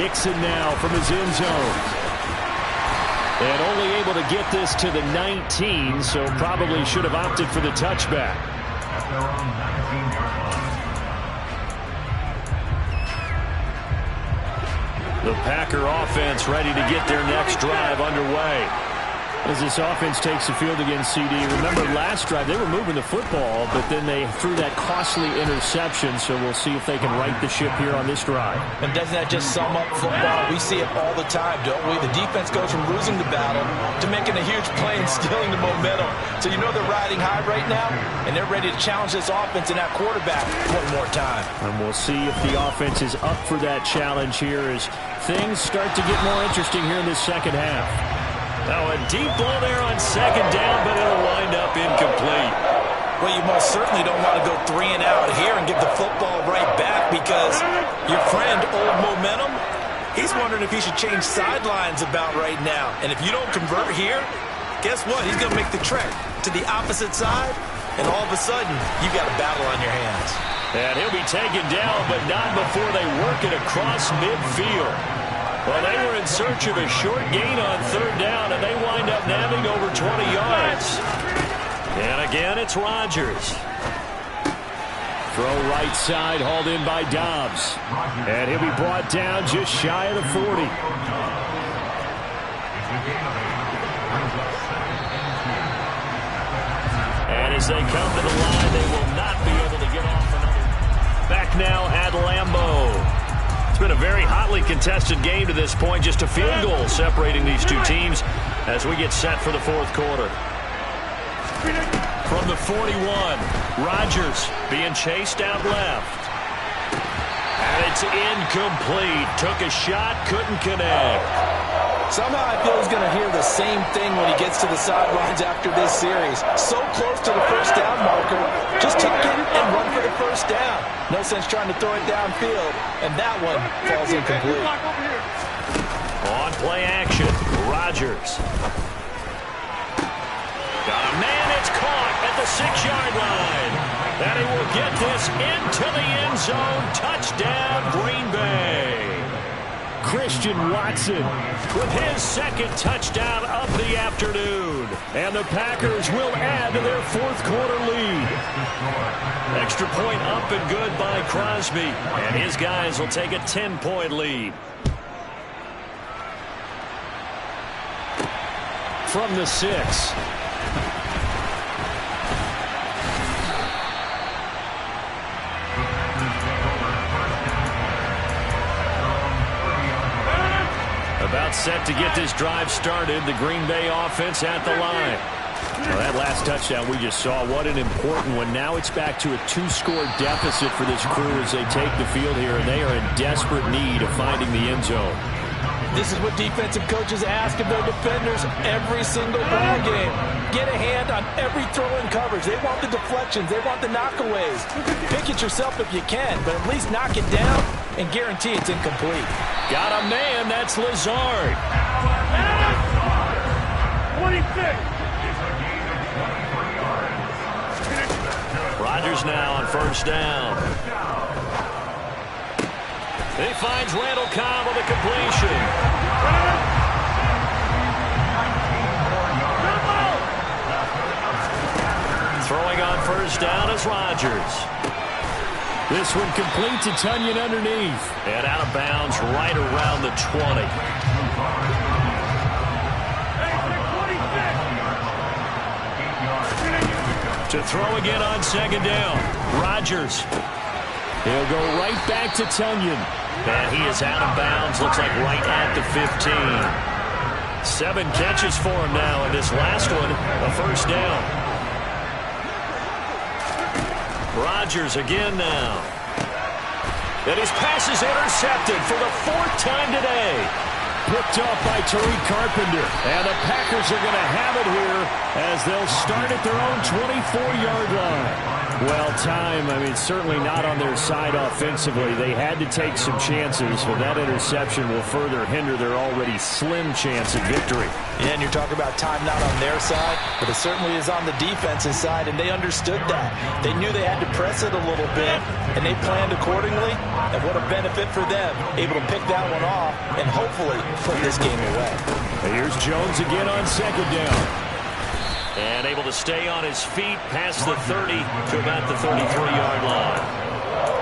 Speaker 1: Nixon now from his end zone. And only able to get this to the 19, so probably should have opted for the touchback. The Packer offense ready to get their next drive underway. As this offense takes the field against CD, remember last drive they were moving the football, but then they threw that costly interception, so we'll see if they can right the ship here on this drive.
Speaker 2: And doesn't that just sum up football? We see it all the time, don't we? The defense goes from losing the battle to making a huge play and stealing the momentum. So you know they're riding high right now, and they're ready to challenge this offense and that quarterback one more time.
Speaker 1: And we'll see if the offense is up for that challenge here as things start to get more interesting here in this second half. Now a deep ball there on second down, but it'll wind up incomplete.
Speaker 2: Well, you most certainly don't want to go 3 and out here and give the football right back because your friend, Old Momentum, he's wondering if he should change sidelines about right now. And if you don't convert here, guess what? He's going to make the trek to the opposite side, and all of a sudden, you've got a battle on your hands.
Speaker 1: And he'll be taken down, but not before they work it across midfield. Well, they were in search of a short gain on third down, and they wind up nabbing over 20 yards. And again, it's Rodgers. Throw right side, hauled in by Dobbs. And he'll be brought down just shy of the 40. And as they come to the line, they will not be able to get off another. Back now at Lambeau. It's been a very hotly contested game to this point. Just a field goal separating these two teams as we get set for the fourth quarter. From the 41, Rodgers being chased out left. And it's incomplete. Took a shot, couldn't connect.
Speaker 2: Somehow I feel he's going to hear the same thing when he gets to the sidelines after this series. So close to the first down marker. Just tuck in and run for the first down. No sense trying to throw it downfield. And that one falls incomplete.
Speaker 1: On play action, Rodgers. Got a man, it's caught at the 6-yard line. And he will get this into the end zone. Touchdown, Green Bay.
Speaker 6: Christian Watson with his second touchdown of the afternoon. And the Packers will add to their fourth quarter lead. Extra point up and good by Crosby. And his guys will take a 10-point lead. From the 6. About set to get this drive started. The Green Bay offense at the line. Well, that last touchdown we just saw, what an important one. Now it's back to a 2-score deficit for this crew as they take the field here, and they are in desperate need of finding the end zone.
Speaker 2: This is what defensive coaches ask of their defenders every single ball game. Get a hand on every throw in coverage. They want the deflections. They want the knockaways. Pick it yourself if you can, but at least knock it down and guarantee it's incomplete.
Speaker 6: Got a man. That's Lazard.
Speaker 3: 26.
Speaker 6: Rodgers now on first down. He finds Randall Cobb with a completion. Throwing on first down is Rodgers. This one complete to Tonyan underneath. And out of bounds right around the 20. To throw again on second down. Rodgers. He'll go right back to Tonyan. And he is out of bounds. Looks like right at the 15. 7 catches for him now. And this last one, a first down. Rodgers again now. And his pass is intercepted for the 4th time today. Picked off by Tariq Carpenter. And the Packers are going to have it here as they'll start at their own 24-yard line. Well, time, certainly not on their side offensively. They had to take some chances, but that interception will further hinder their already slim chance of victory.
Speaker 2: Yeah, and you're talking about time not on their side, but it certainly is on the defense's side, and they understood that. They knew they had to press it a little bit, and they planned accordingly, and what a benefit for them, able to pick that one off and hopefully put this game away.
Speaker 6: Here's Jones again on second down. And able to stay on his feet past the 30 to about the 33-yard line.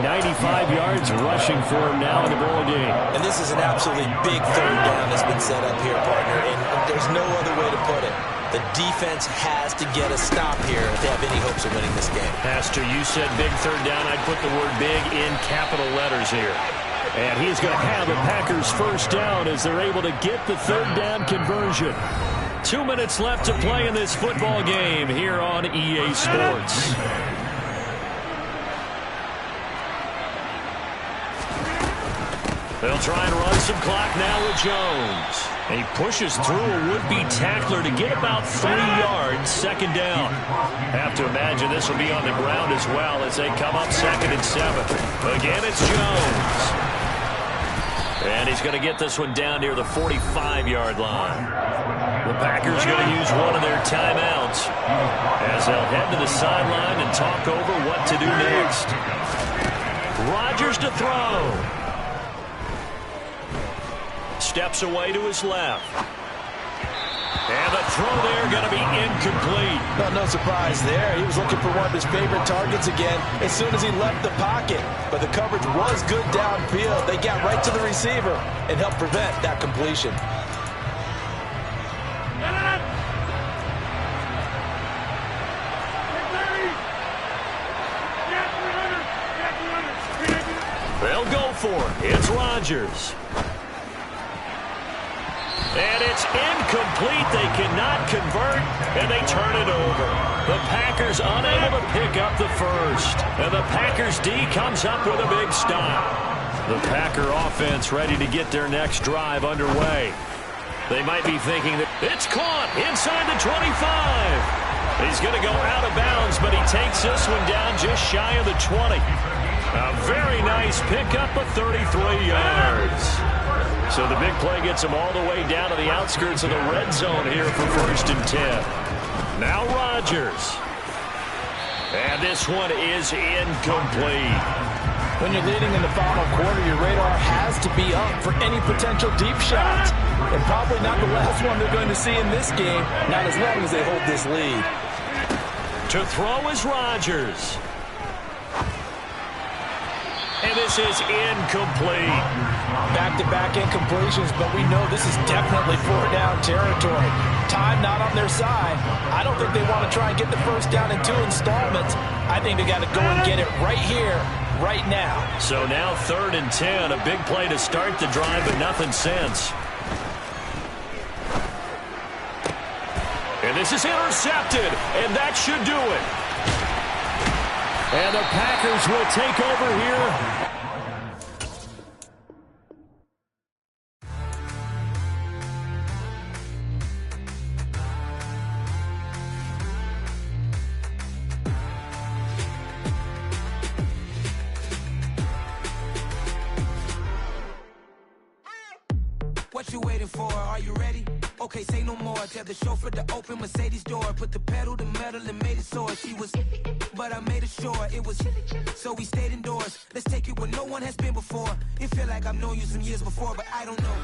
Speaker 6: 95 yards rushing for him now in the ball game.
Speaker 2: And this is an absolutely big third down that's been set up here, partner, and there's no other way to put it. The defense has to get a stop here if they have any hopes of winning this game.
Speaker 6: Pastor, you said big third down. I'd put the word big in capital letters here. And he's going to have a Packers first down as they're able to get the third down conversion. 2 minutes left to play in this football game here on EA Sports. They'll try and run some clock now with Jones. And he pushes through a would-be tackler to get about 3 yards, second down. Have to imagine this will be on the ground as well as they come up 2nd and 7. Again, it's Jones. And he's going to get this one down near the 45-yard line. The Packers going to use one of their timeouts as they'll head to the sideline and talk over what to do next. Rodgers to throw. Steps away to his left. And the throw there going to be incomplete.
Speaker 2: Well, no surprise there. He was looking for one of his favorite targets again as soon as he left the pocket. But the coverage was good downfield. They got right to the receiver and helped prevent that completion.
Speaker 6: They'll go for it. It's Rodgers. And it's incomplete. They cannot convert, and they turn it over. The Packers unable to pick up the first. And the Packers D comes up with a big stop. The Packer offense ready to get their next drive underway. They might be thinking that it's caught inside the 25. He's going to go out of bounds, but he takes this one down just shy of the 20. A very nice pickup of 33 yards. So the big play gets him all the way down to the outskirts of the red zone here for 1st and 10. Now Rodgers. And this one is incomplete.
Speaker 2: When you're leading in the final quarter, your radar has to be up for any potential deep shots. And probably not the last one they're going to see in this game, not as long as they hold this lead.
Speaker 1: To throw is Rodgers. And this is incomplete.
Speaker 2: Back-to-back incompletions, but we know this is definitely four-down territory. Time not on their side. I don't think they want to try and get the first down in 2 installments. I think they got to go and get it right here, right now.
Speaker 1: So now 3rd and 10, a big play to start the drive, but nothing since. And this is intercepted, and that should do it. And the Packers will take over here.
Speaker 4: What you waiting for? Are you ready? Okay, say no more. Tell the chauffeur to open Mercedes door. Put the pedal to metal and made it soar. She was, but I made it sure it was. So we stayed indoors. Let's take it where no one has been before. It feel like I've known you some years before, but I don't know.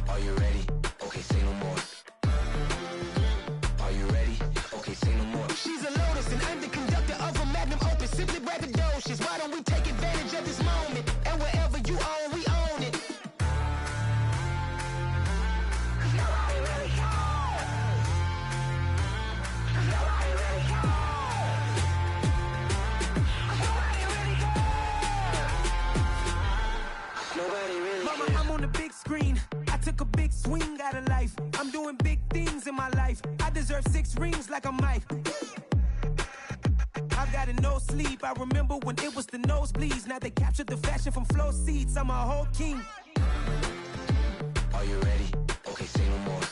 Speaker 4: Are you ready? Okay, say no more. Are you ready? Okay, say no more. She's a Lotus and I'm the conductor of a magnum opus. Simply braggadocious. Why don't we take advantage of this moment? And wherever you own, we own it. Mama, I'm on the big screen. I took a big swing out of life. I'm doing big things in my life. I deserve 6 rings like a Mike. I've got no sleep. I remember when it was the nosebleeds. Now they captured the fashion from flow seats. I'm a whole king. Are you ready? Okay, say no more.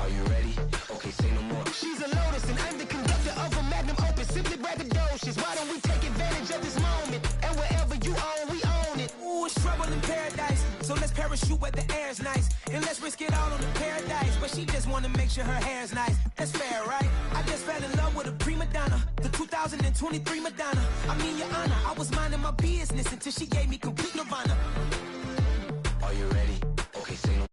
Speaker 4: Are you ready? Okay, say no more. She's a Lotus and I'm the conductor of a magnum opus. Simply braggadocious. Why don't we take advantage of this moment? And wherever you own, we own it. Ooh, it's trouble in paradise. So let's parachute where the air's nice. And let's risk it all on the paradise. But she just wanna make sure her hair's nice. That's fair, right? I just fell in love with a prima donna. The 2023 Madonna. I mean, your honor, I was minding my business until she gave me complete nirvana. Are you ready? Okay, say no.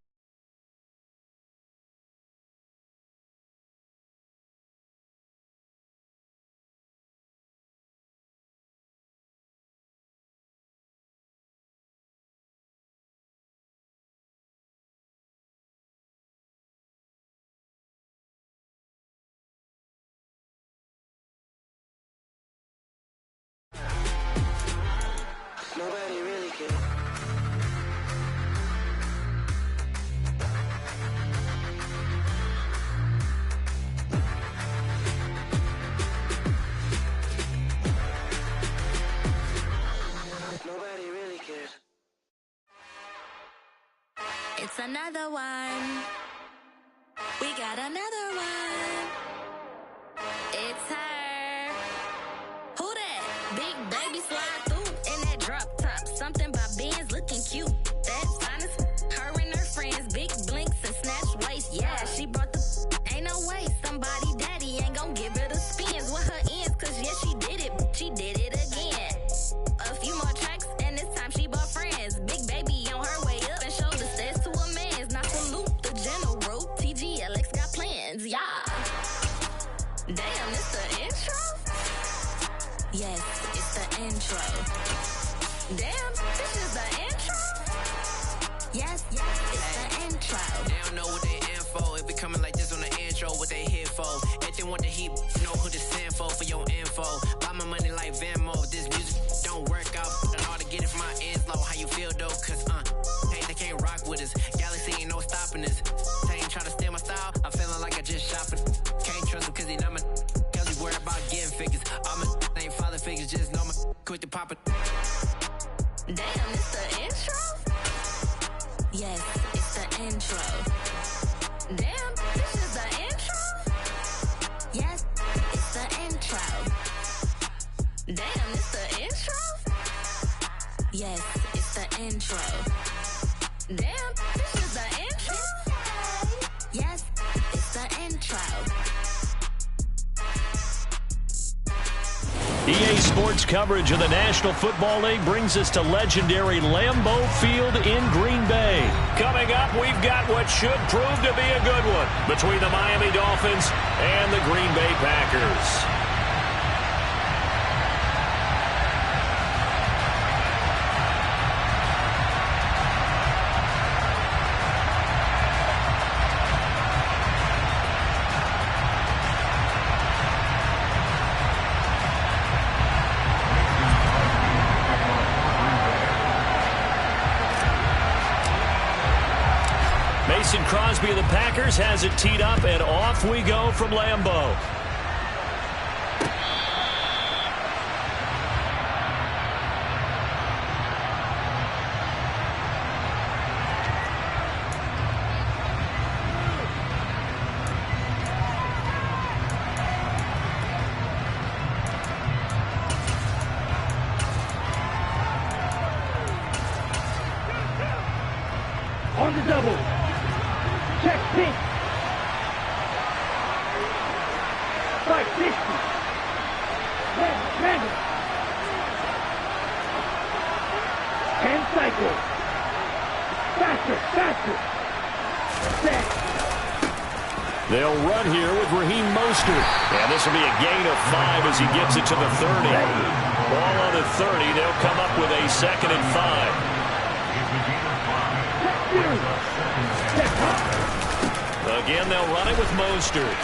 Speaker 4: Nobody really cares. Nobody really cares.
Speaker 7: It's another one. We got another one. It's her. Who that? Big baby slide through in that drop top. Something about Benz looking cute. That's honest. Her and her friends, big blinks and snatch waist. Yeah, she brought the. Ain't no way somebody daddy ain't gon' give her the spins with her ends. Cause yeah, she did it. She did it again. A few more tracks and this time she bought friends. Big baby on her way up and showed the stairs to a man's. Not salute the general. TGLX got plans. Yeah. Damn, it's the intro? Yes, it's the intro. Damn, this is the intro? Yes, it's the intro.
Speaker 8: They don't know what they in for. It be coming like this on the intro, what they here for. If they want the heat, know who to send for your info. Buy my money like Venmo. This music don't work out, but hard to get it from my ends low. How you feel though? Cause hey, they can't rock with us. Galaxy ain't no stopping us. They ain't try to steal my style. I'm feeling like I just shopping. Can't trust him cause he not my. Cause he worried about getting figures. All my ain't father figures, just know my quick to pop it.
Speaker 7: Damn, it's the intro? Yes, it's the intro. Damn, this is the intro? Yes, it's the intro. Damn, it's the intro? Yes, it's the intro. Damn, this is the intro? Yes, it's the intro.
Speaker 6: EA Sports coverage of the National Football League brings us to legendary Lambeau Field in Green Bay. Coming up, we've got what should prove to be a good one between the Miami Dolphins and the Green Bay Packers. Mason Crosby of the Packers has it teed up, and off we go from Lambeau.
Speaker 9: On the double. Check pink. 550. Random. 10 cycles. Faster. Set.
Speaker 6: They'll run here with Raheem Mostert. And this will be a gain of 5 as he gets it to the 30. Ball on the 30. They'll come up with a 2nd and 5. Again, they'll run it with Mostert.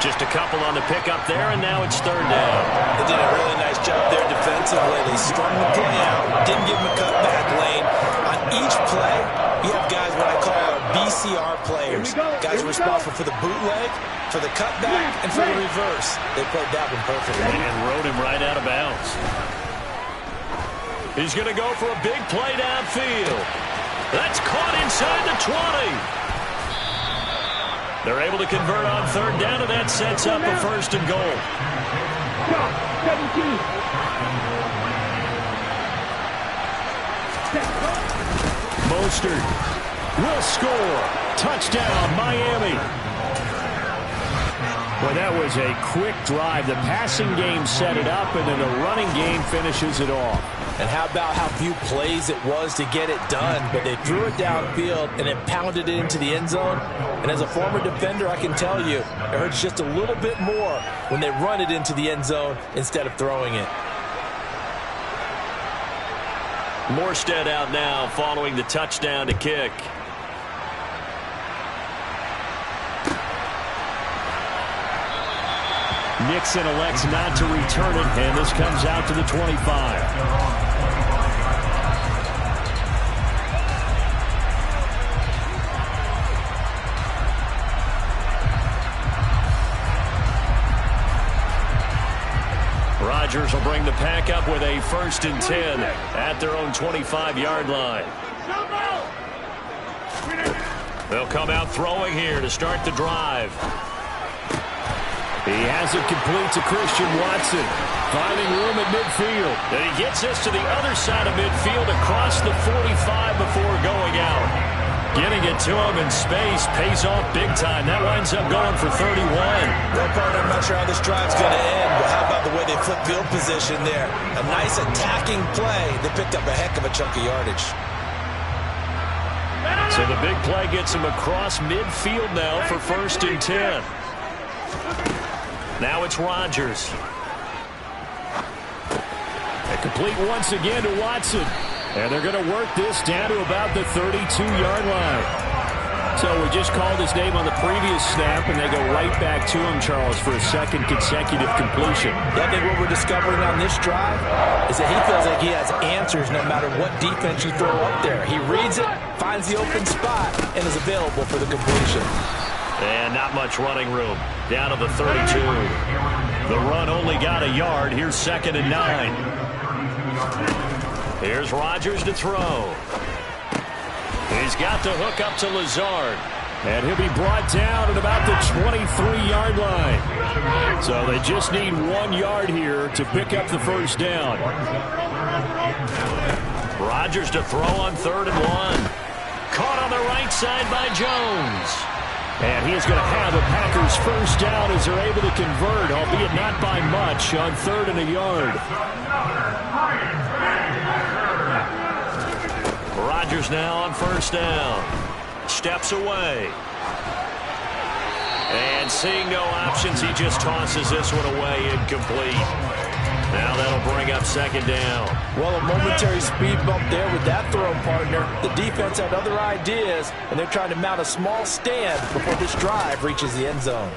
Speaker 6: Just a couple on the pickup there, and now it's 3rd down.
Speaker 2: They did a really nice job there defensively. They strung the play out, didn't give him a cutback lane. On each play, you have guys what I call our BCR players. Guys responsible for the bootleg, for the cutback, and for the reverse. They played that one perfectly.
Speaker 6: And rode him right out of bounds. He's going to go for a big play downfield. That's caught inside the 20. They're able to convert on 3rd down, and that sets up a 1st and goal.
Speaker 9: 17.
Speaker 6: Mostert will score. Touchdown, Miami. Well, that was a quick drive. The passing game set it up, and then the running game finishes it off.
Speaker 2: And how about how few plays it was to get it done? But they threw it downfield and then pounded it into the end zone. And as a former defender, I can tell you, it hurts just a little bit more when they run it into the end zone instead of throwing it.
Speaker 6: Morstead out now following the touchdown to kick. Nixon elects not to return it, and this comes out to the 25. Rodgers will bring the pack up with a 1st and 10 at their own 25-yard line. They'll come out throwing here to start the drive. He has it complete to Christian Watson, finding room at midfield. And he gets this to the other side of midfield across the 45 before going out. Getting it to him in space pays off big time. That winds up going for 31.
Speaker 2: Well, partner, I'm not sure how this drive's going to end, but how about the way they flip field position there? A nice attacking play. They picked up a heck of a chunk of yardage.
Speaker 6: So the big play gets him across midfield now for 1st and 10. Now it's Rodgers. And complete once again to Watson. And they're going to work this down to about the 32-yard line. So we just called his name on the previous snap, and they go right back to him, Charles, for a 2nd consecutive completion.
Speaker 2: Yeah, I think what we're discovering on this drive is that he feels like he has answers no matter what defense you throw up there. He reads it, finds the open spot, and is available for the completion.
Speaker 6: And not much running room. Down to the 32. The run only got a yard. Here's 2nd and 9. Here's Rodgers to throw. He's got the hook up to Lazard. And he'll be brought down at about the 23-yard line. So they just need 1 yard here to pick up the 1st down. Rodgers to throw on 3rd and 1. Caught on the right side by Jones. And he is going to have the Packers first down as they're able to convert, albeit not by much, on 3rd and a yard.
Speaker 1: Rodgers now on first down. Steps away. And seeing no options, he just tosses this one away, incomplete. Now that'll bring up 2nd down.
Speaker 2: Well, a momentary speed bump there with that throw, partner. The defense had other ideas, and they're trying to mount a small stand before this drive reaches the end zone.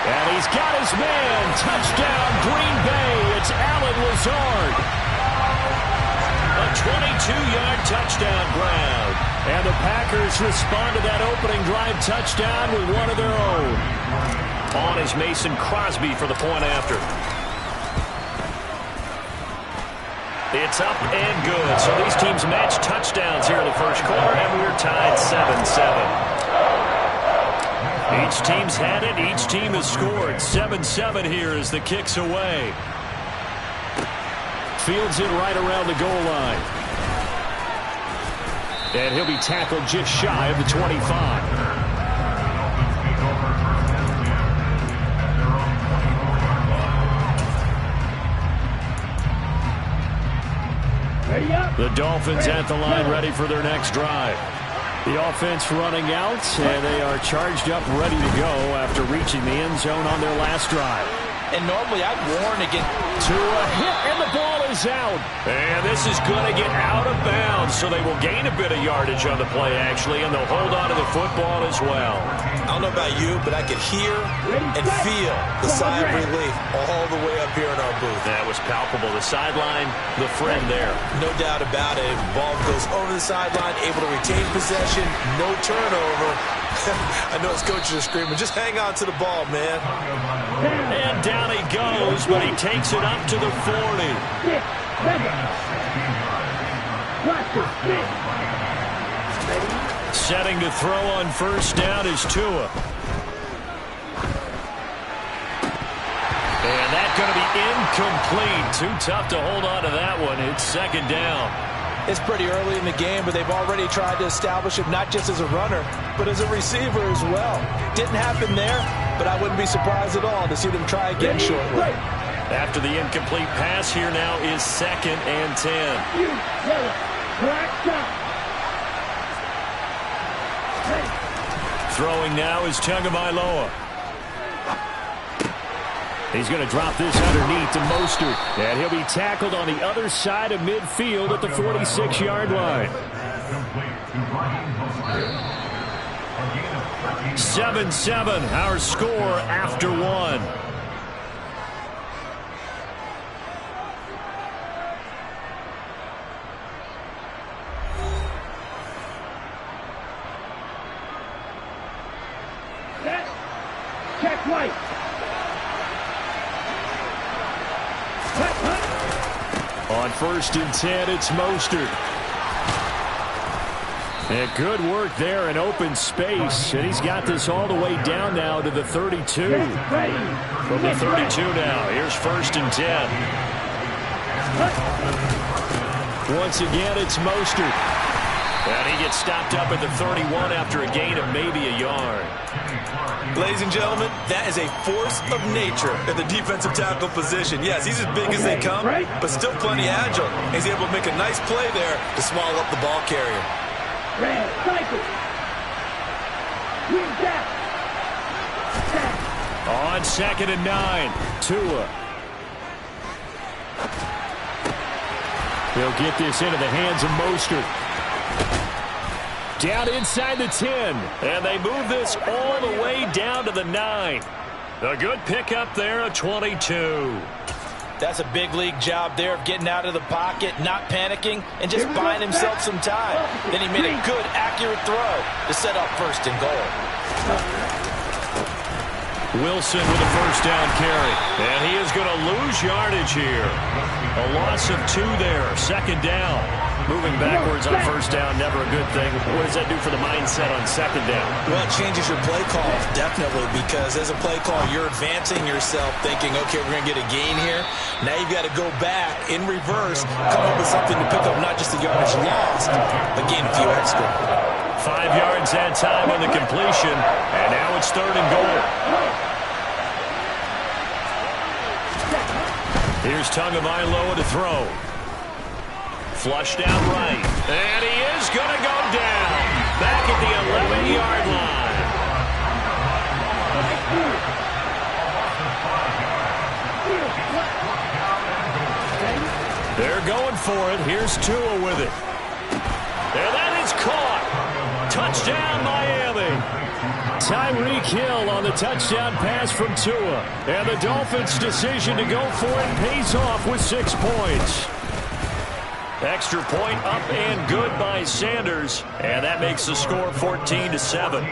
Speaker 6: And he's got his man. Touchdown, Green Bay. It's Allen Lazard.
Speaker 1: A 22-yard touchdown grab.
Speaker 6: And the Packers respond to that opening drive touchdown with one of their own.
Speaker 1: On is Mason Crosby for the point after. It's up and good. So these teams match touchdowns here in the first quarter, and we're tied 7-7. Each team's had it. Each team has scored. 7-7 here as the kick's away.
Speaker 6: Fields it right around the goal line. And he'll be tackled just shy of the 25. The Dolphins at the line ready for their next drive. The offense running out, and they are charged up ready to go after reaching the end zone on their last drive.
Speaker 2: And normally I'd warn against
Speaker 6: to a hit, and the ball is out.
Speaker 1: And this is going to get out of bounds, so they will gain a bit of yardage on the play, actually, and they'll hold on to the football as well.
Speaker 2: I don't know about you, but I could hear and feel the sigh of relief all the way up here in our booth.
Speaker 1: That was palpable. The sideline, the friend there.
Speaker 2: No doubt about it. Ball goes over the sideline, able to retain possession, no turnover. I know his coaches are screaming, just hang on to the ball, man.
Speaker 1: And down he goes, but he takes it up to the 40. Setting to throw on first down is Tua. And that's going to be incomplete. Too tough to hold on to that one. It's 2nd down.
Speaker 2: It's pretty early in the game, but they've already tried to establish him not just as a runner, but as a receiver as well. Didn't happen there, but I wouldn't be surprised at all to see them try again shortly.
Speaker 1: After the incomplete pass, here now is 2nd and 10. Throwing now is Tagovailoa.
Speaker 6: He's going to drop this underneath to Mostert. And he'll be tackled on the other side of midfield at the 46-yard line. 7-7, our score after one.
Speaker 9: Check right.
Speaker 6: On 1st and 10, it's Mostert. And good work there in open space. And he's got this all the way down now to the 32.
Speaker 1: From the 32 now, here's 1st and 10.
Speaker 6: Once again, it's Mostert.
Speaker 1: And he gets stopped up at the 31 after a gain of maybe a yard.
Speaker 2: Ladies and gentlemen, that is a force of nature at the defensive tackle position. Yes, he's as big as they come, but still plenty agile. He's able to make a nice play there to swallow up the ball carrier.
Speaker 6: On 2nd and 9, Tua. He'll get this into the hands of Mostert. Down inside the 10.
Speaker 1: And they move this all the way down to the 9. A good pickup there, a 22.
Speaker 2: That's a big league job there of getting out of the pocket, not panicking, and just buying himself some time. Then he made a good, accurate throw to set up 1st and goal.
Speaker 1: Wilson with a first down carry. And he is going to lose yardage here. A loss of 2 there, 2nd down. Moving backwards on first down, never a good thing. What does that do for the mindset on 2nd down?
Speaker 2: Well, it changes your play call, definitely, because as a play call, you're advancing yourself thinking, okay, we're going to get a gain here. Now you've got to go back in reverse, come up with something to pick up not just the yardage lost, but gain a few extra.
Speaker 1: 5 yards that time on the completion, and now it's 3rd and goal. Here's Tagovailoa to throw. Flushed out right, and he is going to go down. Back at the 11-yard line. They're going for it. Here's Tua with it. And that is caught. Touchdown, Miami. Tyreek Hill on the touchdown pass from Tua. And the Dolphins' decision to go for it pays off with 6 points. Extra point up and good by Sanders. And that makes the score 14-7.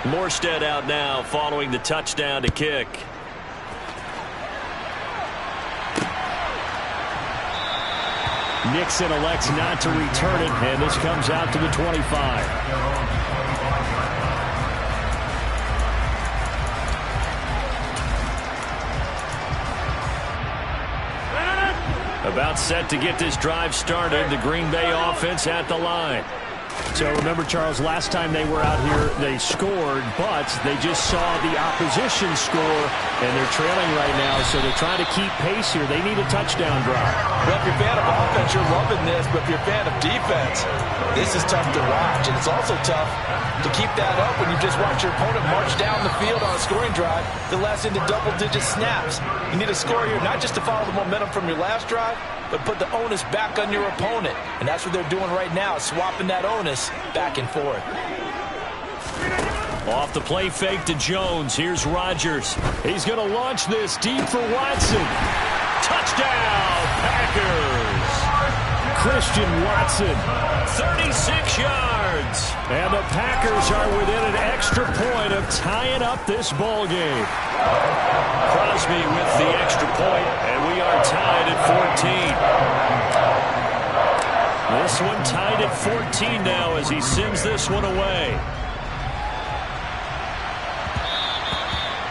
Speaker 1: Morstead out now following the touchdown to kick.
Speaker 6: Nixon elects not to return it, and this comes out to the 25.
Speaker 1: About set to get this drive started. The Green Bay offense at the line.
Speaker 6: So remember, Charles, last time they were out here, they scored, but they just saw the opposition score, and they're trailing right now, so they're trying to keep pace here. They need a touchdown drive.
Speaker 2: Well, if you're a fan of offense, you're loving this, but if you're a fan of defense, this is tough to watch, and it's also tough to keep that up when you just watch your opponent march down the field on a scoring drive that lasts into double-digit snaps. You need a score here, not just to follow the momentum from your last drive, but put the onus back on your opponent. And that's what they're doing right now, swapping that onus back and forth.
Speaker 1: Off the play fake to Jones. Here's Rodgers. He's going to launch this deep for Watson. Touchdown, Packers.
Speaker 6: Christian Watson.
Speaker 1: 36 yards.
Speaker 6: And the Packers are within an extra point of tying up this ball game.
Speaker 1: Crosby with the extra point, and we are tied at 14. This one tied at 14 now as he sends this one away.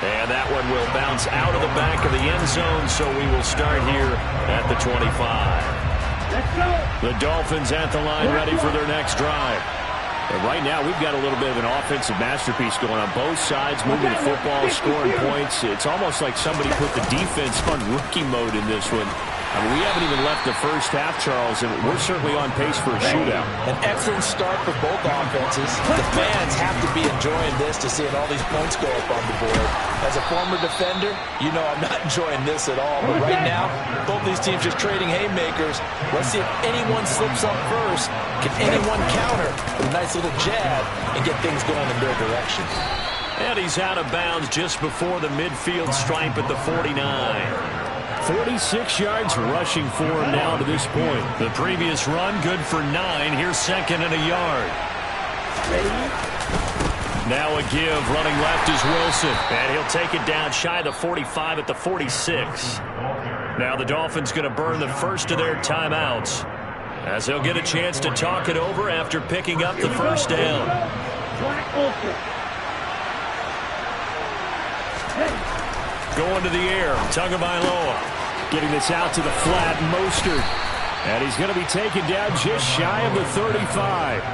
Speaker 1: And that one will bounce out of the back of the end zone, so we will start here at the 25. The Dolphins at the line, ready for their next drive.
Speaker 6: And right now, we've got a little bit of an offensive masterpiece going on both sides, moving the football, scoring points. It's almost like somebody put the defense on rookie mode in this one. I mean, we haven't even left the first half, Charles, and we're certainly on pace for a shootout.
Speaker 2: An excellent start for both offenses. The fans have to be enjoying this to seeing all these points go up on the board. As a former defender, you know I'm not enjoying this at all. But right now, both these teams just trading haymakers. Let's see if anyone slips up first. Can anyone counter a nice little jab and get things going in their direction?
Speaker 1: And he's out of bounds just before the midfield stripe at the 49.
Speaker 6: 46 yards rushing for him now to this point.
Speaker 1: The previous run, good for 9. Here's 2nd and a yard. Now a give. Running left is Wilson. And he'll take it down shy of the 45 at the 46. Now the Dolphins going to burn the first of their timeouts, as they'll get a chance to talk it over after picking up the first down. Going to the air. Tagovailoa.
Speaker 6: Getting this out to the flat, Mostert. And he's going to be taken down just shy of the 35.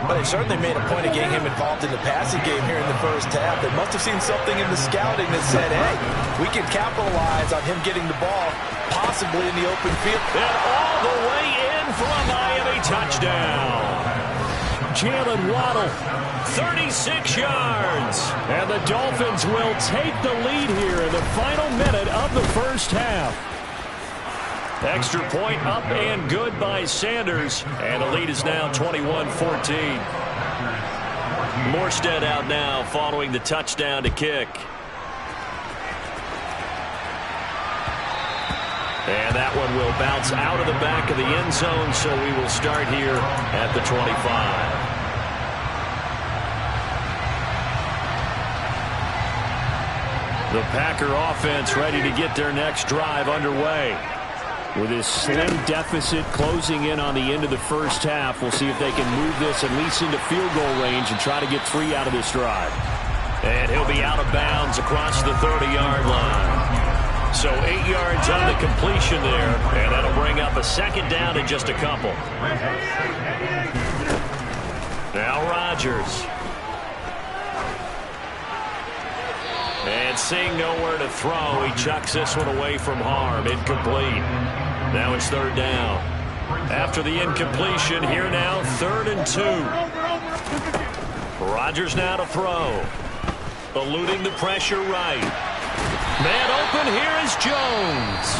Speaker 2: Well, they certainly made a point of getting him involved in the passing game here in the first half. They must have seen something in the scouting that said, hey, we can capitalize on him getting the ball, possibly in the open field.
Speaker 1: And all the way in for a Miami touchdown.
Speaker 6: Jalen Waddle.
Speaker 1: 36 yards.
Speaker 6: And the Dolphins will take the lead here in the final minute of the first half.
Speaker 1: Extra point up and good by Sanders. And the lead is now 21-14. Morstead out now following the touchdown to kick. And that one will bounce out of the back of the end zone, so we will start here at the 25. The Packer offense ready to get their next drive underway.
Speaker 6: With this slim deficit closing in on the end of the first half, we'll see if they can move this at least into field goal range and try to get 3 out of this drive.
Speaker 1: And he'll be out of bounds across the 30-yard line. So 8 yards on the completion there, and that'll bring up a second down in just a couple. Now Rodgers. And seeing nowhere to throw, he chucks this one away from harm. Incomplete. Now it's 3rd down. After the incompletion, here now, 3rd and 2. Rodgers now to throw. Eluding the pressure right. Man open, here is Jones.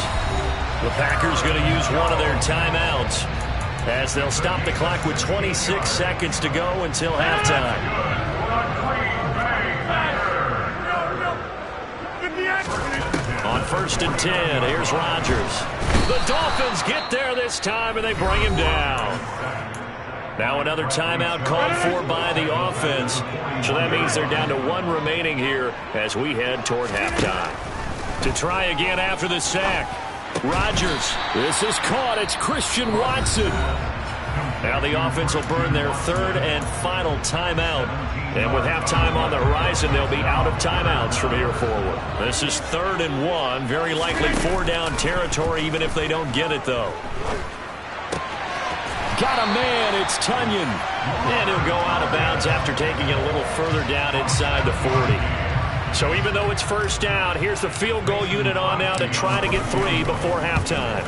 Speaker 1: The Packers going to use one of their timeouts as they'll stop the clock with 26 seconds to go until halftime. On 1st and 10, here's Rodgers. The Dolphins get there this time, and they bring him down. Now another timeout called for by the offense. So that means they're down to 1 remaining here as we head toward halftime. To try again after the sack, Rodgers.
Speaker 6: This is caught. It's Christian Watson.
Speaker 1: Now the offense will burn their 3rd and final timeout. And with halftime on the horizon, they'll be out of timeouts from here forward. This is 3rd and 1. Very likely 4-down territory, even if they don't get it, though.
Speaker 6: Got a man. It's Tunyon.
Speaker 1: And he'll go out of bounds after taking it a little further down inside the 40. So even though it's 1st down, here's the field goal unit on now to try to get 3 before halftime.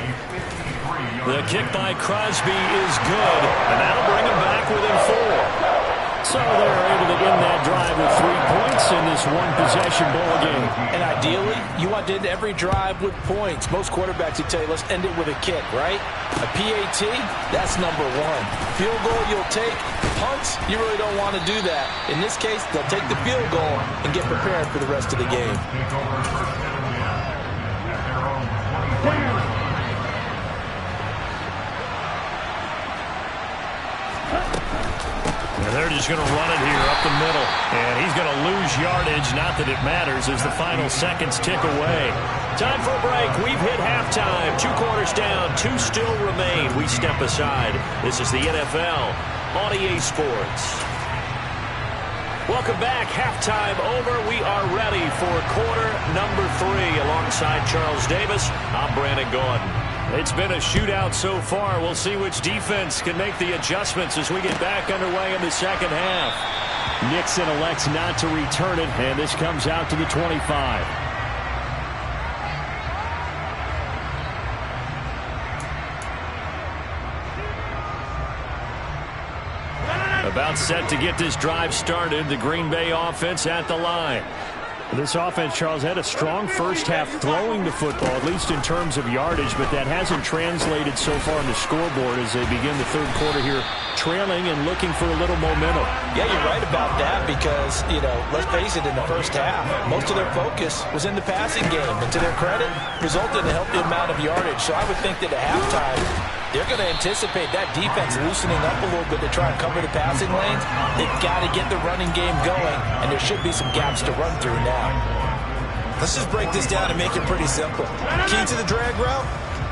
Speaker 1: The kick by Crosby is good, and that'll bring him back within 4.
Speaker 6: So they're able to end that drive with 3 points in this one-possession ball game.
Speaker 2: And ideally, you want to end every drive with points. Most quarterbacks would tell you, let's end it with a kick, right? A PAT, that's number 1. Field goal you'll take. Punts, you really don't want to do that. In this case, they'll take the field goal and get prepared for the rest of the game.
Speaker 1: They're just going to run it here up the middle. And he's going to lose yardage. Not that it matters as the final seconds tick away. Time for a break. We've hit halftime. 2 quarters down. 2 still remain. We step aside. This is the NFL on EA Sports. Welcome back. Halftime over. We are ready for quarter number 3. Alongside Charles Davis, I'm Brandon Gordon. It's been a shootout so far. We'll see which defense can make the adjustments as we get back underway in the second half.
Speaker 6: Nixon elects not to return it, and this comes out to the 25.
Speaker 1: About set to get this drive started. The Green Bay offense at the line.
Speaker 6: This offense, Charles, had a strong first half throwing the football, at least in terms of yardage, but that hasn't translated so far on the scoreboard as they begin the 3rd quarter here, trailing and looking for a little momentum.
Speaker 2: Yeah, you're right about that because, let's face it, in the first half, most of their focus was in the passing game, and to their credit, resulted in a healthy amount of yardage. So I would think that at halftime, they're going to anticipate that defense loosening up a little bit to try and cover the passing lanes. They've got to get the running game going, and there should be some gaps to run through now.
Speaker 10: Let's just break this down and make it pretty simple. Key to the drag route,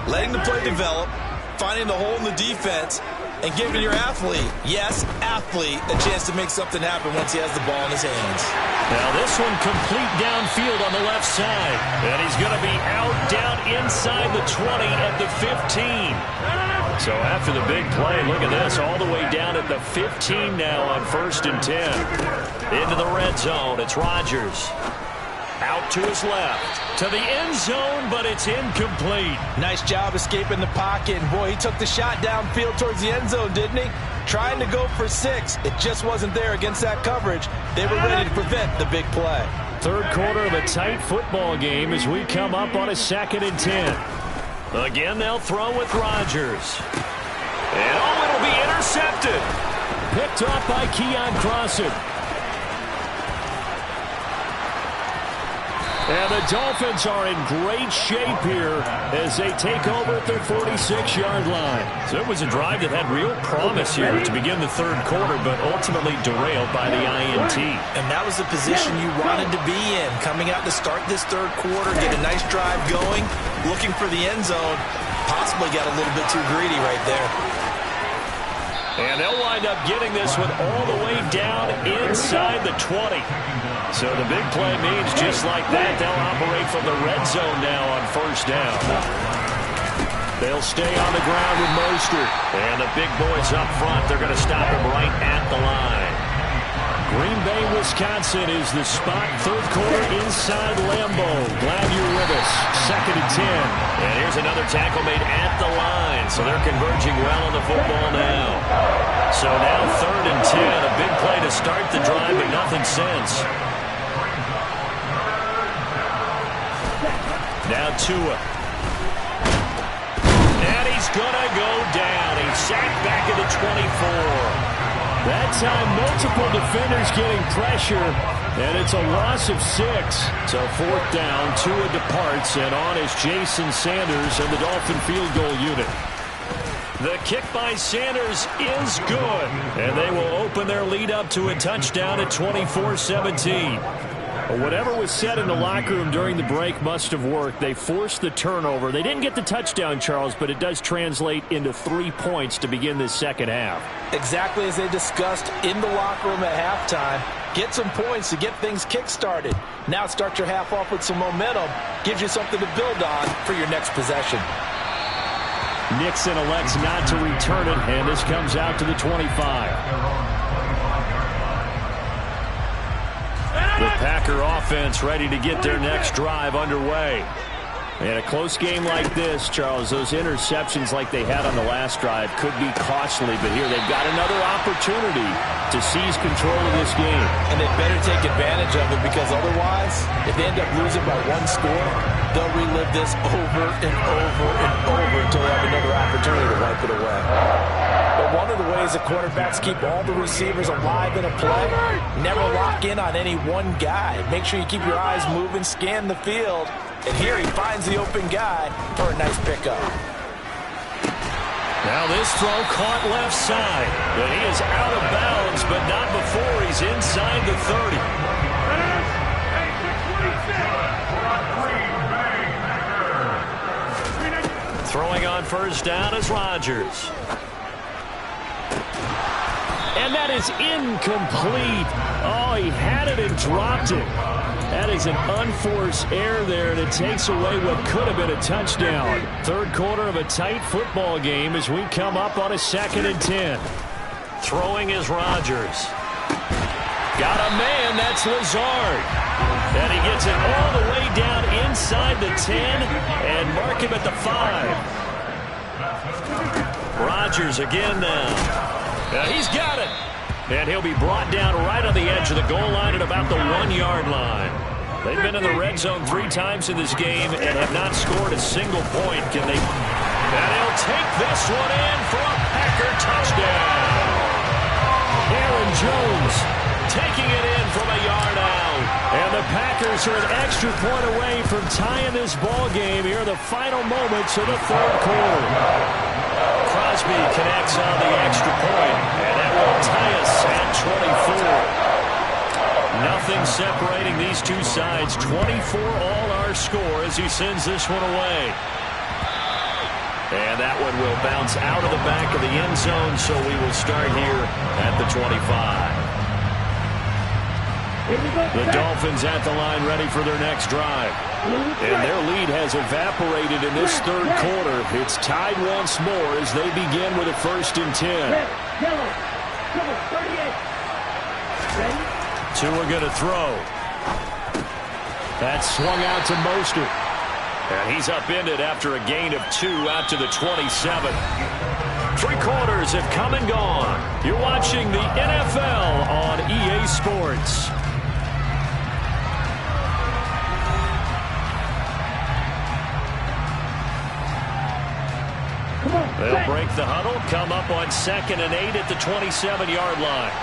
Speaker 10: letting the play develop, finding the hole in the defense, and giving your athlete, yes, athlete, a chance to make something happen once he has the ball in his hands.
Speaker 1: Now this one complete downfield on the left side. And he's going to be out down inside the 20 at the 15. So after the big play, look at this, all the way down at the 15 now on 1st and 10. Into the red zone, it's Rodgers. Out to his left, to the end zone, but it's incomplete.
Speaker 2: Nice job escaping the pocket. And boy, he took the shot downfield towards the end zone, didn't he? Trying to go for 6. It just wasn't there against that coverage. They were ready to prevent the big play.
Speaker 6: 3rd quarter of a tight football game as we come up on a 2nd and 10.
Speaker 1: Again, they'll throw with Rodgers. And it'll be intercepted.
Speaker 6: Picked off by Keon Crossen. And the Dolphins are in great shape here as they take over at their 46-yard line.
Speaker 1: So it was a drive that had real promise here to begin the third quarter, but ultimately derailed by the INT.
Speaker 10: And that was the position you wanted to be in. Coming out to start this third quarter, get a nice drive going, looking for the end zone. Possibly got a little bit too greedy right there.
Speaker 1: And they'll wind up getting this one all the way down inside the 20. So the big play means just like that, they'll operate from the red zone now on first down. They'll stay on the ground with Mostert. And the big boys up front, they're going to stop him right at the line.
Speaker 6: Green Bay, Wisconsin is the spot. Third quarter inside Lambeau. Glad you're with us. 2nd and 10.
Speaker 1: And here's another tackle made at the line. So they're converging well on the football now. So now 3rd and 10. A big play to start the drive, but nothing since. Now Tua. And he's going to go down. He's sacked back at the 24.
Speaker 6: That time, multiple defenders getting pressure, and it's a loss of 6. So 4th down, Tua departs, and on is Jason Sanders and the Dolphin field goal unit.
Speaker 1: The kick by Sanders is good, and they will open their lead up to a touchdown at 24-17.
Speaker 6: Whatever was said in the locker room during the break must have worked. They forced the turnover. They didn't get the touchdown, Charles, but it does translate into 3 points to begin this second half.
Speaker 2: Exactly as they discussed in the locker room at halftime. Get some points to get things kick-started. Now start your half off with some momentum. Gives you something to build on for your next possession.
Speaker 6: Nixon elects not to return it, and this comes out to the 25.
Speaker 1: The Packer offense ready to get their next drive underway.
Speaker 6: In a close game like this, Charles, those interceptions like they had on the last drive could be costly, but here they've got another opportunity to seize control of this game.
Speaker 2: And they better take advantage of it, because otherwise, if they end up losing by 1 score, they'll relive this over and over and over until they have another opportunity to wipe it away. But one of the ways the quarterbacks keep all the receivers alive in a play, never lock in on any one guy. Make sure you keep your eyes moving, scan the field, and here he finds the open guy for a nice pickup.
Speaker 1: Now this throw caught left side, but he is out of bounds, but not before he's inside the 30. Throwing on first down is Rodgers.
Speaker 6: And that is incomplete. Oh, he had it and dropped it. That is an unforced error there, and it takes away what could have been a touchdown. Third quarter of a tight football game as we come up on a 2nd and 10.
Speaker 1: Throwing is Rodgers. Got a man, that's Lazard. And he gets it all the way down inside the 10 and mark him at the 5. Rodgers again now. He's got it. And he'll be brought down right on the edge of the goal line at about the 1-yard line. They've been in the red zone 3 times in this game and have not scored a single point. Can they? And he'll take this one in for a Packer touchdown.
Speaker 6: Aaron Jones
Speaker 1: taking it in from a yard out.
Speaker 6: And the Packers are an extra point away from tying this ball game here in the final moments of the third quarter.
Speaker 1: Crosby connects on the extra point, and that will tie us at 24. Nothing separating these two sides. 24 all our score as he sends this one away. And that one will bounce out of the back of the end zone, so we will start here at the 25. The Dolphins at the line ready for their next drive. And their lead has evaporated in this third quarter. It's tied once more as they begin with a 1st and 10. Tua going to throw. That's swung out to Mostert. And he's upended after a gain of 2 out to the 27. 3 quarters have come and gone. You're watching the NFL on EA Sports. They'll break the huddle, come up on 2nd and 8 at the 27-yard line.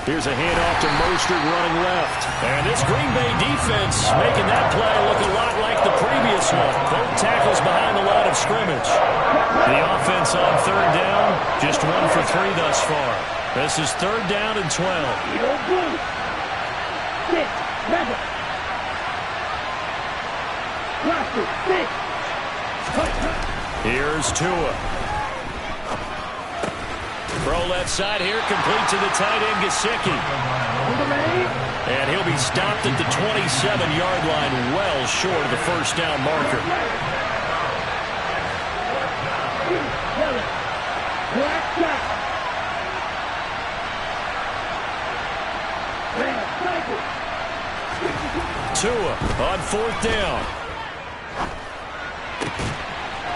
Speaker 6: Here's a handoff to Mostert running left. And this Green Bay defense making that play look a lot like the previous one. Both tackles behind the line of scrimmage. The offense on third down, just 1 for 3 thus far. This is 3rd down and 12. Here's Tua. Throw left side here, complete to the tight end, Gesicki. And he'll be stopped at the 27-yard line, well short of the first down marker. Tua on 4th down.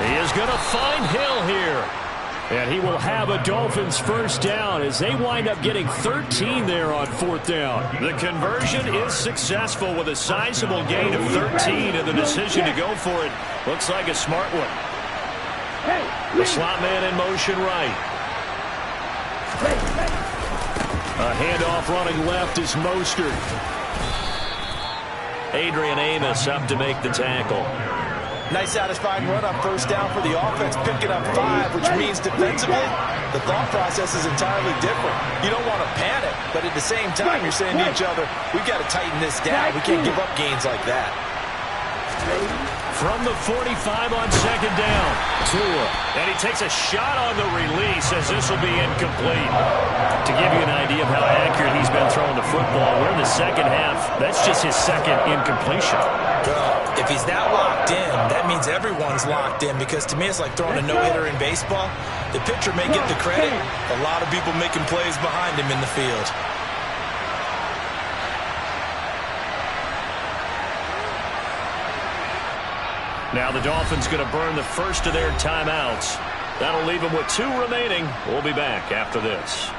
Speaker 6: He is going to find Hill here. And he will have a Dolphins first down as they wind up getting 13 there on 4th down. The conversion is successful with a sizable gain of 13, and the decision to go for it looks like a smart one. The slot man in motion right. A handoff running left is Mostert. Adrian Amos up to make the tackle.
Speaker 2: Nice satisfying run on first down for the offense, picking up 5, which means defensively, the thought process is entirely different. You don't want to panic, but at the same time, you're saying to each other, we've got to tighten this down. We can't give up gains like that.
Speaker 6: From the 45 on 2nd down, Tua. And he takes a shot on the release as this will be incomplete. To give you an idea of how accurate he's been throwing the football, we're in the second half. That's just his second incompletion.
Speaker 2: If he's that locked in, that means everyone's locked in, because to me it's like throwing a no-hitter in baseball. The pitcher may get the credit. A lot of people making plays behind him in the field.
Speaker 6: Now the Dolphins going to burn the first of their timeouts. That'll leave them with 2 remaining. We'll be back after this.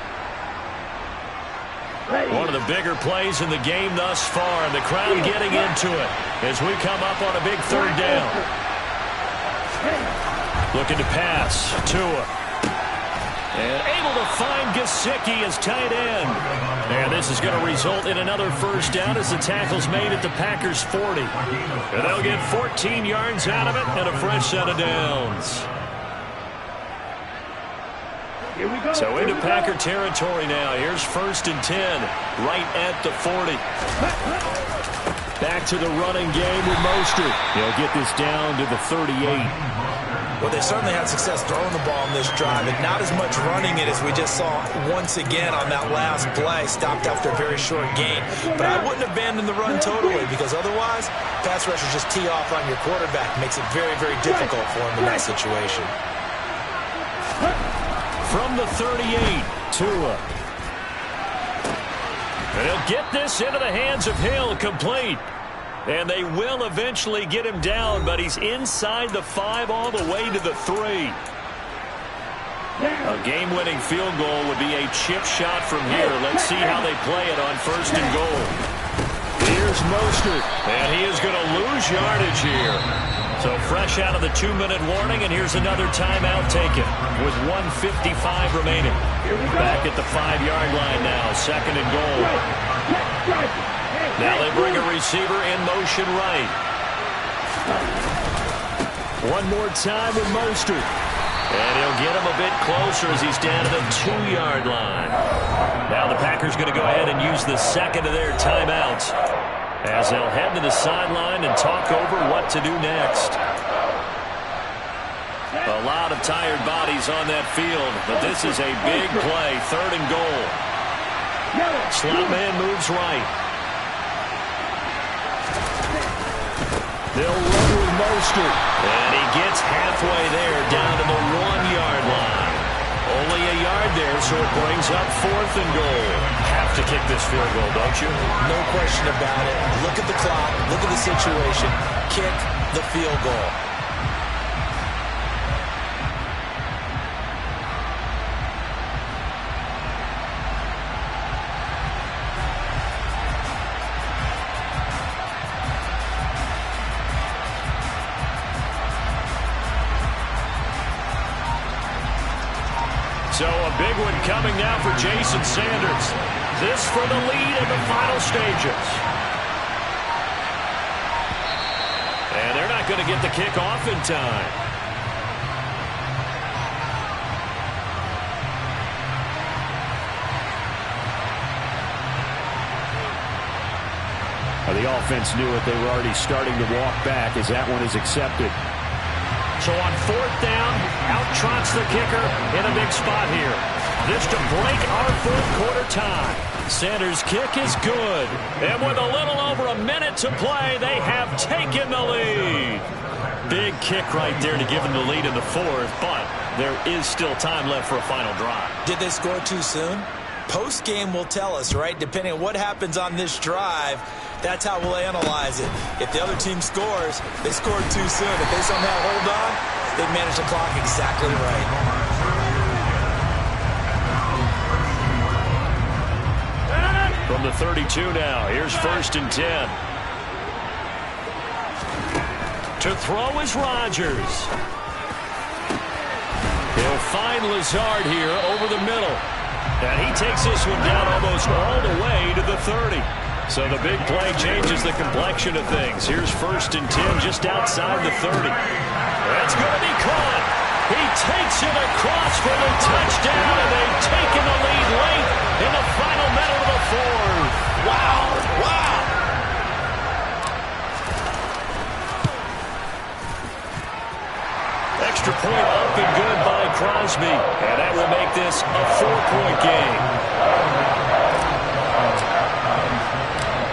Speaker 6: One of the bigger plays in the game thus far, and the crowd getting into it as we come up on a big 3rd down. Looking to pass. Tua. And able to find Gesicki as tight end. And this is going to result in another first down as the tackle's made at the Packers' 40. And they'll get 14 yards out of it and a fresh set of downs. So into Packer territory now. Here's 1st and 10, right at the 40. Back to the running game with Mostert. He'll get this down to the 38.
Speaker 2: Well, they certainly had success throwing the ball in this drive, and not as much running it as we just saw once again on that last play. Stopped after a very short gain. But I wouldn't abandon the run totally, because otherwise, pass rushers just tee off on your quarterback. Makes it very, very difficult for him in that situation.
Speaker 6: From the 38, Tua. And he'll get this into the hands of Hill, complete. And they will eventually get him down, but he's inside the 5 all the way to the 3. A game-winning field goal would be a chip shot from here. Let's see how they play it on 1st and goal. Here's Mostert, and he is going to lose yardage here. So fresh out of the 2-minute warning, and here's another timeout taken with 1:55 remaining. Back at the 5-yard line now, 2nd and goal. Now they bring a receiver in motion right. One more time with Mostert. And he'll get him a bit closer as he's down to the 2-yard line. Now the Packers going to go ahead and use the 2nd of their timeouts as they'll head to the sideline and talk over what to do next. A lot of tired bodies on that field, but this is a big play, 3rd and goal. Slot man moves right. They'll run with Mostert. And he gets halfway there, down to the 1-yard line. Only a yard there, so it brings up 4th and goal. Have to kick this field goal, don't you?
Speaker 2: No question about it. Look at the clock. Look at the situation. Kick the field goal.
Speaker 6: So a big one coming now for Jason Sanders.
Speaker 1: This for the lead in the final stages. And they're not going to get the kick off in time. The offense knew it. They were already starting to walk back as that one is accepted. So on fourth down, out trots the kicker in a big spot here. This to break our fourth quarter tie. Sanders' kick is good. And with a little over a minute to play, they have taken the lead. Big kick right there to give them the lead in the fourth, but there is still time left for a final drive.
Speaker 10: Did they score too soon? Post-game will tell us, right? Depending on what happens on this drive, that's how we'll analyze it. If the other team scores, they scored too soon. If they somehow hold on, they manage the clock exactly right.
Speaker 1: From the 32 now, here's 1st and 10. To throw is Rodgers. He'll find Lazard here over the middle. And he takes this one down almost all the way to the 30. So the big play changes the complexion of things. Here's 1st and 10 just outside the 30. That's going to be caught. He takes it across for the touchdown, and they've taken the lead late in the final minute of the fourth.
Speaker 10: Wow. Wow.
Speaker 1: Extra point up and good by Crosby. And that will make this a 4-point game.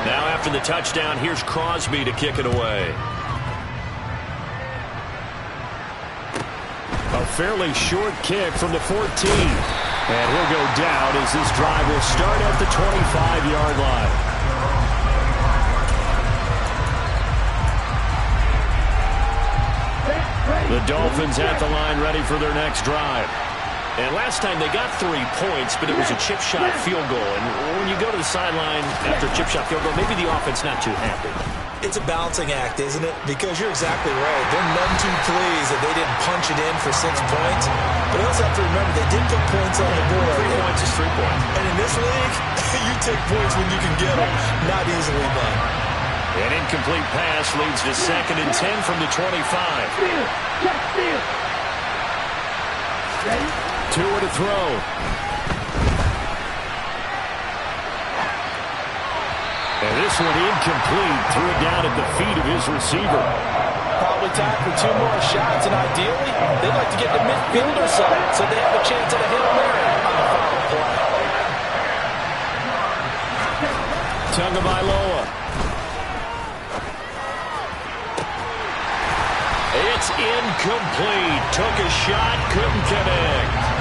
Speaker 1: Now after the touchdown, here's Crosby to kick it away. A fairly short kick from the 14. And he'll go down as this drive will start at the 25-yard line. The Dolphins at the line ready for their next drive. And last time they got 3 points, but it was a chip shot field goal. And when you go to the sideline after a chip shot field goal, maybe the offense not too happy.
Speaker 10: It's a balancing act, isn't it? Because you're exactly right. They're none too pleased that they didn't punch it in for 6 points. But you also have to remember they did put points on the board.
Speaker 1: 3 points is 3 points.
Speaker 10: And in this league, you take points when you can get them. Not easily done.
Speaker 1: An incomplete pass leads to 2nd and 10 from the 25. Tua to throw. And this one incomplete. Threw it down at the feet of his receiver.
Speaker 2: Probably time for 2 more shots, and ideally, they'd like to get the midfield or so they have a chance at a Hail Mary on the final play.
Speaker 1: Tagovailoa. It's incomplete. Took a shot, couldn't connect.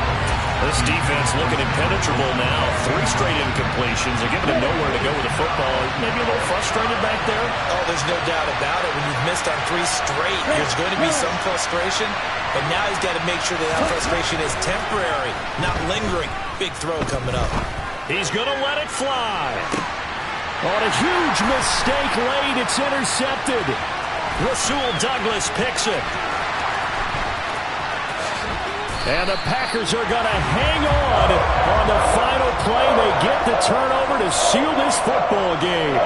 Speaker 1: This defense looking impenetrable now. 3 straight incompletions. They're giving him nowhere to go with the football. Maybe a little frustrated back there.
Speaker 10: Oh, there's no doubt about it. When you've missed on 3 straight, there's going to be some frustration. But now he's got to make sure that frustration is temporary, not lingering. Big throw coming up.
Speaker 1: He's going to let it fly. On a huge mistake late, it's intercepted. Rasul Douglas picks it. And the Packers are going to hang on the final play. They get the turnover to seal this football game.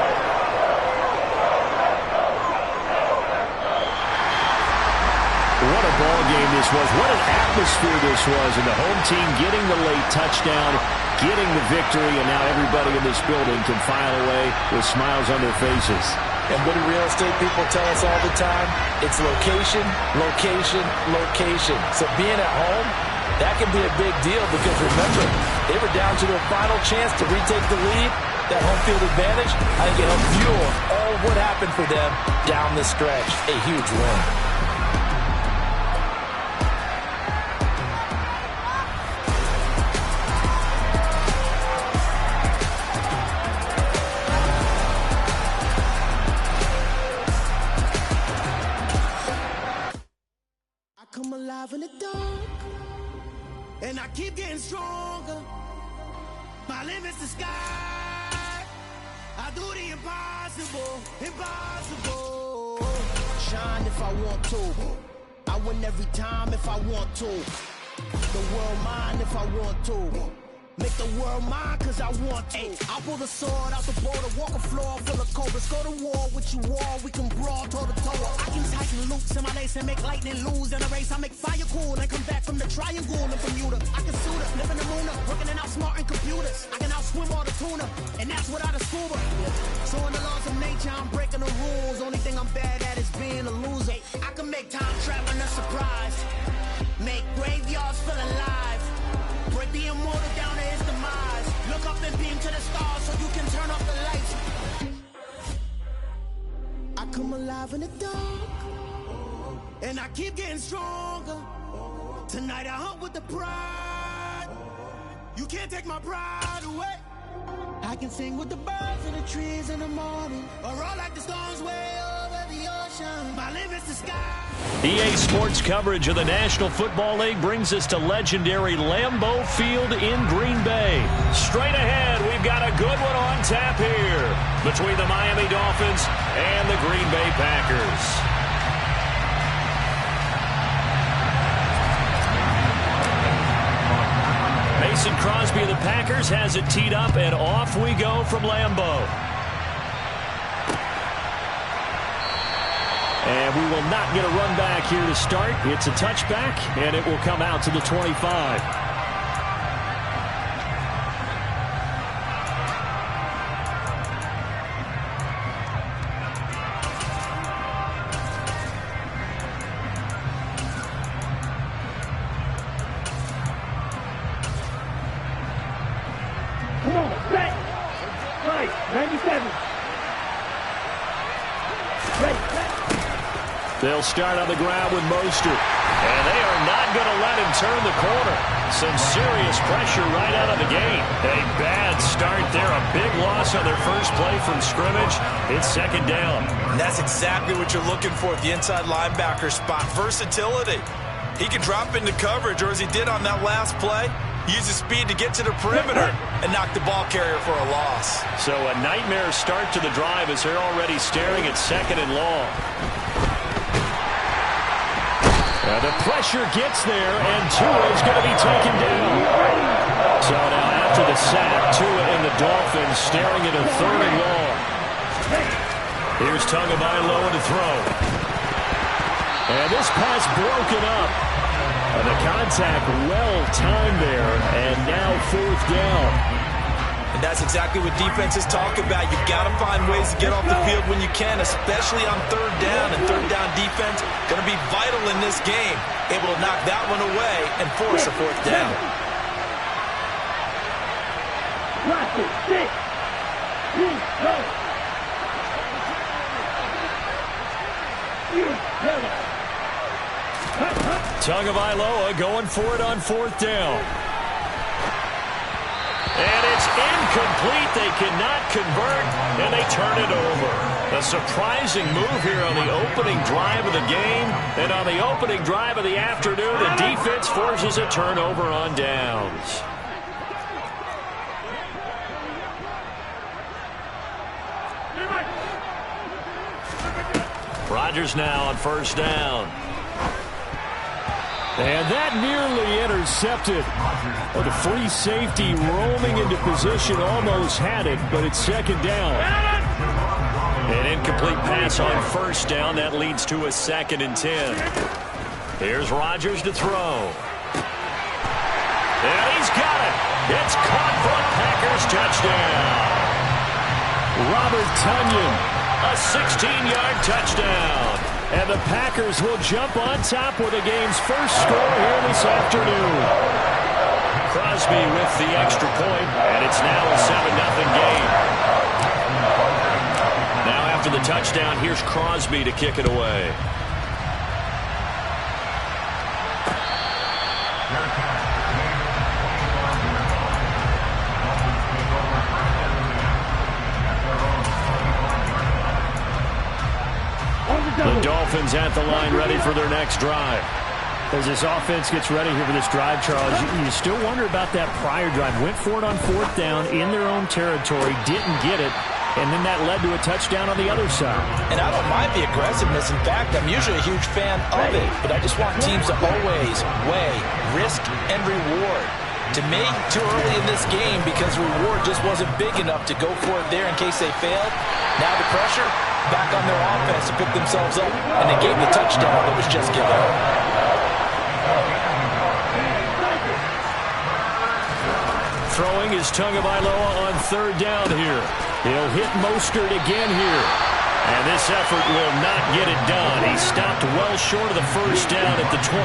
Speaker 1: What a ball game this was. What an atmosphere this was. And the home team getting the late touchdown, getting the victory, and now everybody in this building can file away with smiles on their faces.
Speaker 2: And what do real estate people tell us all the time? It's location, location, location. So being at home, that can be a big deal because remember, they were down to their final chance to retake the lead. That home field advantage, I think it helped fuel all of what happened for them down the stretch. A huge win.
Speaker 11: In the dark, and I keep getting stronger. My limit's the sky. I do the impossible, impossible. Shine if I want to. I win every time if I want to. The world mine if I want to. Make the world mine cause I want to. I'll pull the sword out the border, walk a floor full of cobras. Go to war with you all, we can brawl toe to toe. I can tighten loops in my lace and make lightning lose in a race. I make fire cool and come back from the triangle in Bermuda. I can suit up, live in the moon, working and outsmarting computers. I can outswim all the tuna, and that's without a scuba. So in the laws of nature, I'm breaking the rules. Only thing I'm bad at is being a loser. I can make time traveling a surprise. Make graveyards feel alive. Break the immortal down to his demise. Look up and beam to the stars so you can turn off the lights. I come alive in the dark, and I keep getting stronger. Tonight I hunt with the pride. You can't take my pride away. I can sing with the birds and the trees in the morning, or roll like the storms way over the ocean. My limit's the sky.
Speaker 6: EA Sports coverage of the National Football League brings us to legendary Lambeau Field in Green Bay. Straight ahead, we've got a good one on tap here between the Miami Dolphins and the Green Bay Packers. Mason Crosby of the Packers has it teed up, and off we go from Lambeau. And we will not get a run back here to start. It's a touchback, and it will come out to the 25.
Speaker 9: Come on, back. Right, 97. Ready, back.
Speaker 6: They'll start on the ground with Mostert. And they are not going to let him turn the corner. Some serious pressure right out of the gate. A bad start there. A big loss on their first play from scrimmage. It's second down.
Speaker 10: And that's exactly what you're looking for at the inside linebacker spot. Versatility. He can drop into coverage, or as he did on that last play, use his speed to get to the perimeter and knock the ball carrier for a loss.
Speaker 6: So a nightmare start to the drive as they're already staring at second and long. The pressure gets there, and Tua is going to be taken down. So now after the sack, Tua and the Dolphins staring at a third and long. Here's Tagovailoa to throw. And this pass broken up. And the contact well-timed there, and now fourth down.
Speaker 10: And that's exactly what defenses talk about. You've got to find ways to get off the field when you can, especially on third down. And third down defense going to be vital in this game. Able to knock that one away and force a fourth down.
Speaker 6: Tagovailoa going for it on fourth down. And it's incomplete. They cannot convert, and they turn it over. A surprising move here on the opening drive of the game. And on the opening drive of the afternoon, the defense forces a turnover on downs. Rodgers now on first down. And that nearly intercepted. Oh, the free safety roaming into position almost had it, but it's second down. An incomplete pass on first down. That leads to a 2nd and 10. Here's Rodgers to throw. And he's got it. It's caught for a Packers touchdown. Robert Tonyan, a 16-yard touchdown. And the Packers will jump on top with the game's first score here this afternoon. Crosby with the extra point, and it's now a 7-0 game. Now after the touchdown, here's Crosby to kick it away. The Dolphins at the line ready for their next drive. As this offense gets ready here for this drive, Charles, you still wonder about that prior drive. Went for it on fourth down in their own territory, didn't get it, and then that led to a touchdown on the other side.
Speaker 10: And I don't mind the aggressiveness. In fact, I'm usually a huge fan of it, but I just want teams to always weigh risk and reward.
Speaker 2: To me, too early in this game because the reward just wasn't big enough to go for it there in case they failed. Now the pressure back on their offense to pick themselves up and they gave the touchdown that was just given up.
Speaker 6: Throwing is Tagovailoa on third down here. He'll hit Mostert again here. And this effort will not get it done. He stopped well short of the first down at the 29.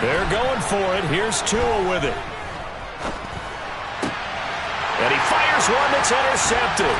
Speaker 6: They're going for it. Here's Tua with it. And he fires one that's intercepted.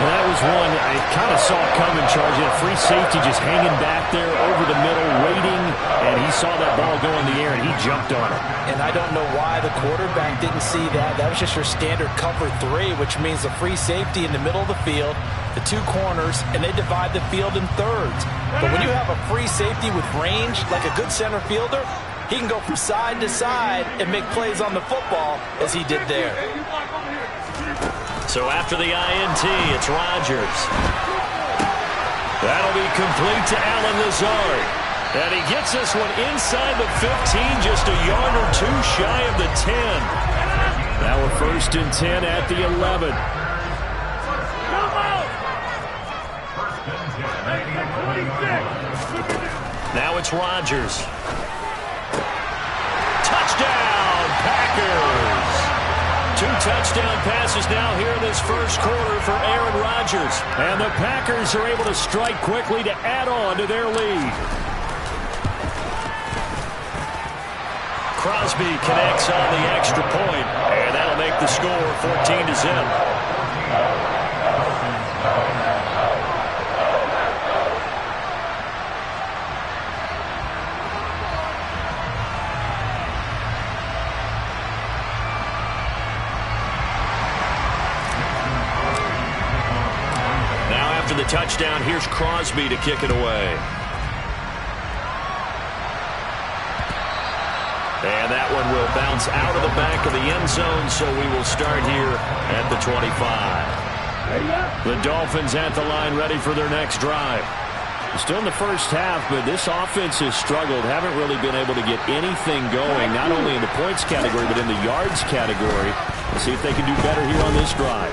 Speaker 6: That was one I kind of saw coming, charging a free safety just hanging back there over the middle, waiting, and he saw that ball go in the air, and he jumped on it.
Speaker 2: And I don't know why the quarterback didn't see that. That was just your standard cover 3, which means the free safety in the middle of the field, the 2 corners, and they divide the field in thirds. But when you have a free safety with range, like a good center fielder, he can go from side to side and make plays on the football as he did there.
Speaker 6: So after the INT, it's Rodgers. That'll be complete to Allen Lazard. And he gets this one inside the 15, just a yard or 2 shy of the 10. Now we're 1st and 10 at the 11. Now it's Rodgers. Touchdown, Packers! 2 touchdown passes now here in this first quarter for Aaron Rodgers. And the Packers are able to strike quickly to add on to their lead. Crosby connects on the extra point, and that'll make the score 14-0. The touchdown, here's Crosby to kick it away. And that one will bounce out of the back of the end zone, so we will start here at the 25. The Dolphins at the line, ready for their next drive. Still in the first half, but this offense has struggled. Haven't really been able to get anything going, not only in the points category, but in the yards category. Let's see if they can do better here on this drive.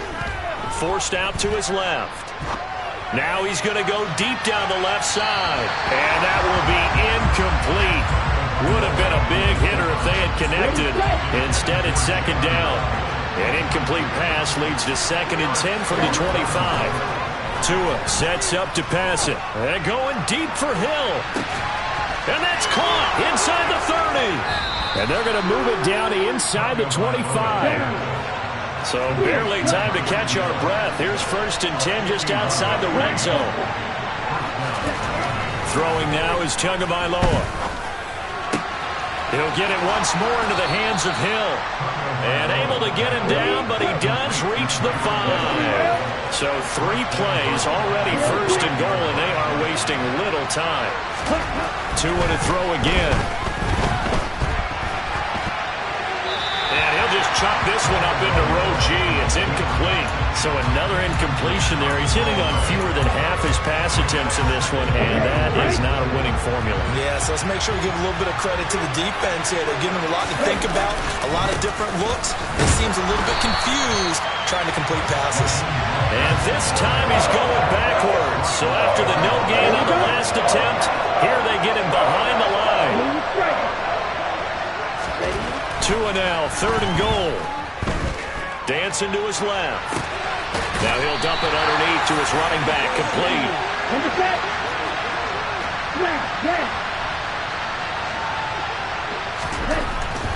Speaker 6: Forced out to his left. Now he's going to go deep down the left side. And that will be incomplete. Would have been a big hitter if they had connected. Instead, it's 2nd down. An incomplete pass leads to 2nd and 10 from the 25. Tua sets up to pass it. And going deep for Hill. And that's caught inside the 30. And they're going to move it down to inside the 25. So barely time to catch our breath. Here's 1st and 10 just outside the red zone. Throwing now is Tagovailoa. He'll get it once more into the hands of Hill. And able to get him down, but he does reach the 5. So 3 plays already 1st and goal, and they are wasting little time. Tua to throw again. Just chuck this one up into row G. It's incomplete. So another incompletion there. He's hitting on fewer than half his pass attempts in this one, and that is not a winning formula.
Speaker 2: Yeah, so let's make sure we give a little bit of credit to the defense here. They're giving him a lot to think about, a lot of different looks. He seems a little bit confused trying to complete passes.
Speaker 6: And this time he's going backwards. So after the no gain on the last attempt, here they get him behind the line. Tua now, 3rd and goal. Dancing to his left. Now he'll dump it underneath to his running back, complete.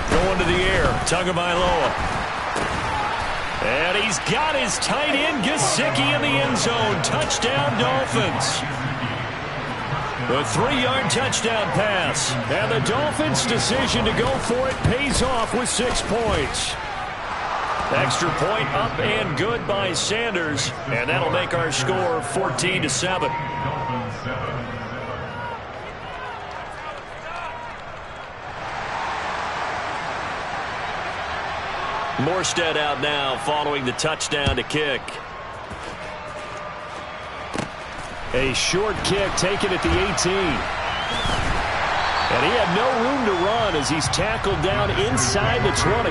Speaker 6: Going to the air, Tagovailoa. And he's got his tight end, Gesicki, in the end zone. Touchdown, Dolphins. The 3-yard touchdown pass. And the Dolphins' decision to go for it pays off with 6 points. Extra point up and good by Sanders. And that'll make our score 14-7.
Speaker 1: Morstead out now following the touchdown to kick.
Speaker 6: A short kick taken at the 18. And he had no room to run as he's tackled down inside the 20.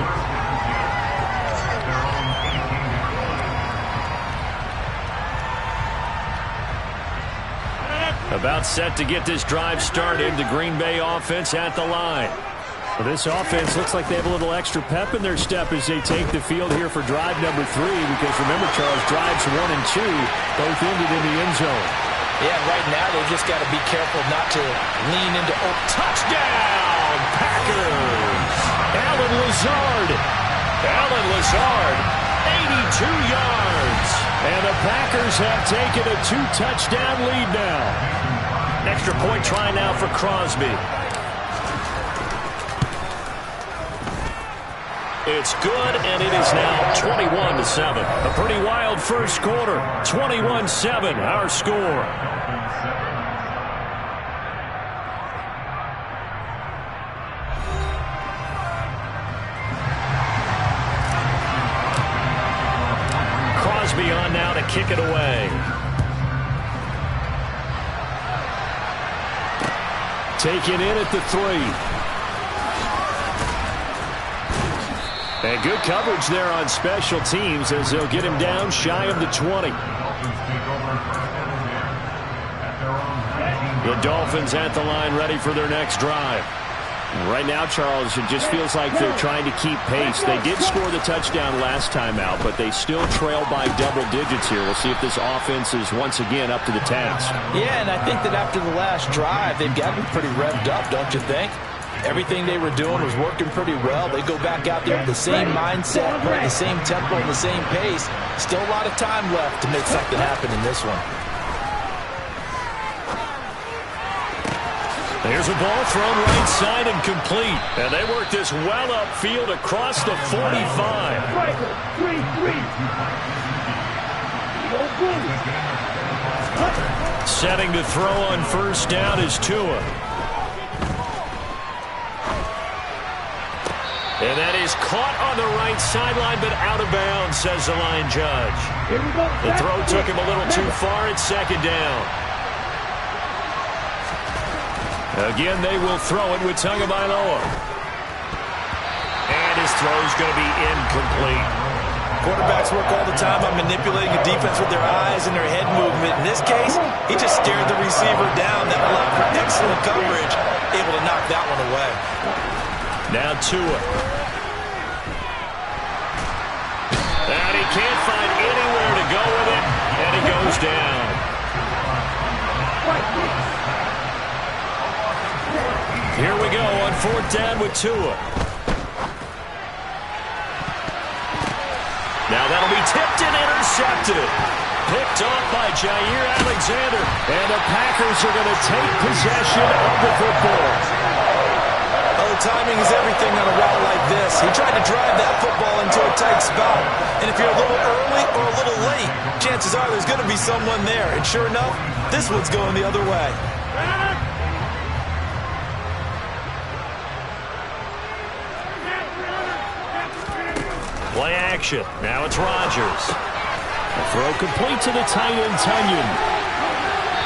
Speaker 6: About set to get this drive started. The Green Bay offense at the line. Well, this offense looks like they have a little extra pep in their step as they take the field here for drive number 3. Because remember, Charles, drives 1 and 2 both ended in the end zone.
Speaker 2: Yeah, right now they've just got to be careful not to lean into touchdown Packers.
Speaker 6: Allen Lazard. 82 yards. And the Packers have taken a 2-touchdown lead now.
Speaker 1: Extra point try now for Crosby. It's good, and it is now 21-7.
Speaker 6: A pretty wild first quarter. 21-7, our score.
Speaker 1: Crosby on now to kick it away.
Speaker 6: Taken in at the 3. And good coverage there on special teams as they'll get him down shy of the 20. The Dolphins at the line ready for their next drive. Right now, Charles, it just feels like they're trying to keep pace. They did score the touchdown last time out, but they still trail by double digits here. We'll see if this offense is once again up to the task.
Speaker 2: Yeah, and I think that after the last drive, they've got to be pretty revved up, don't you think? Everything they were doing was working pretty well. They go back out there with the same mindset, playing the same tempo and the same pace. Still a lot of time left to make something happen in this one.
Speaker 6: There's a ball thrown right side and complete. And they work this well upfield across the 45. Setting to throw on first down is Tua. And that is caught on the right sideline, but out of bounds, says the line judge. The throw took him a little too far at second down. Again, they will throw it with Tagovailoa. And his throw is going to be incomplete.
Speaker 2: Quarterbacks work all the time on manipulating a defense with their eyes and their head movement. In this case, he just stared the receiver down. That allowed for excellent coverage, able to knock that one away.
Speaker 6: Now Tua. And he can't find anywhere to go with it, and he goes down. Here we go on fourth down with Tua. Now that'll be tipped and intercepted. Picked off by Jair Alexander. And the Packers are going to take possession of the football.
Speaker 2: Oh, timing is everything on a route like this. He tried to drive that football into a tight spot. And if you're a little early or a little late, chances are there's going to be someone there. And sure enough, this one's going the other way.
Speaker 1: Play action. Now it's Rodgers.
Speaker 6: A throw complete to the tight end, Tunyon.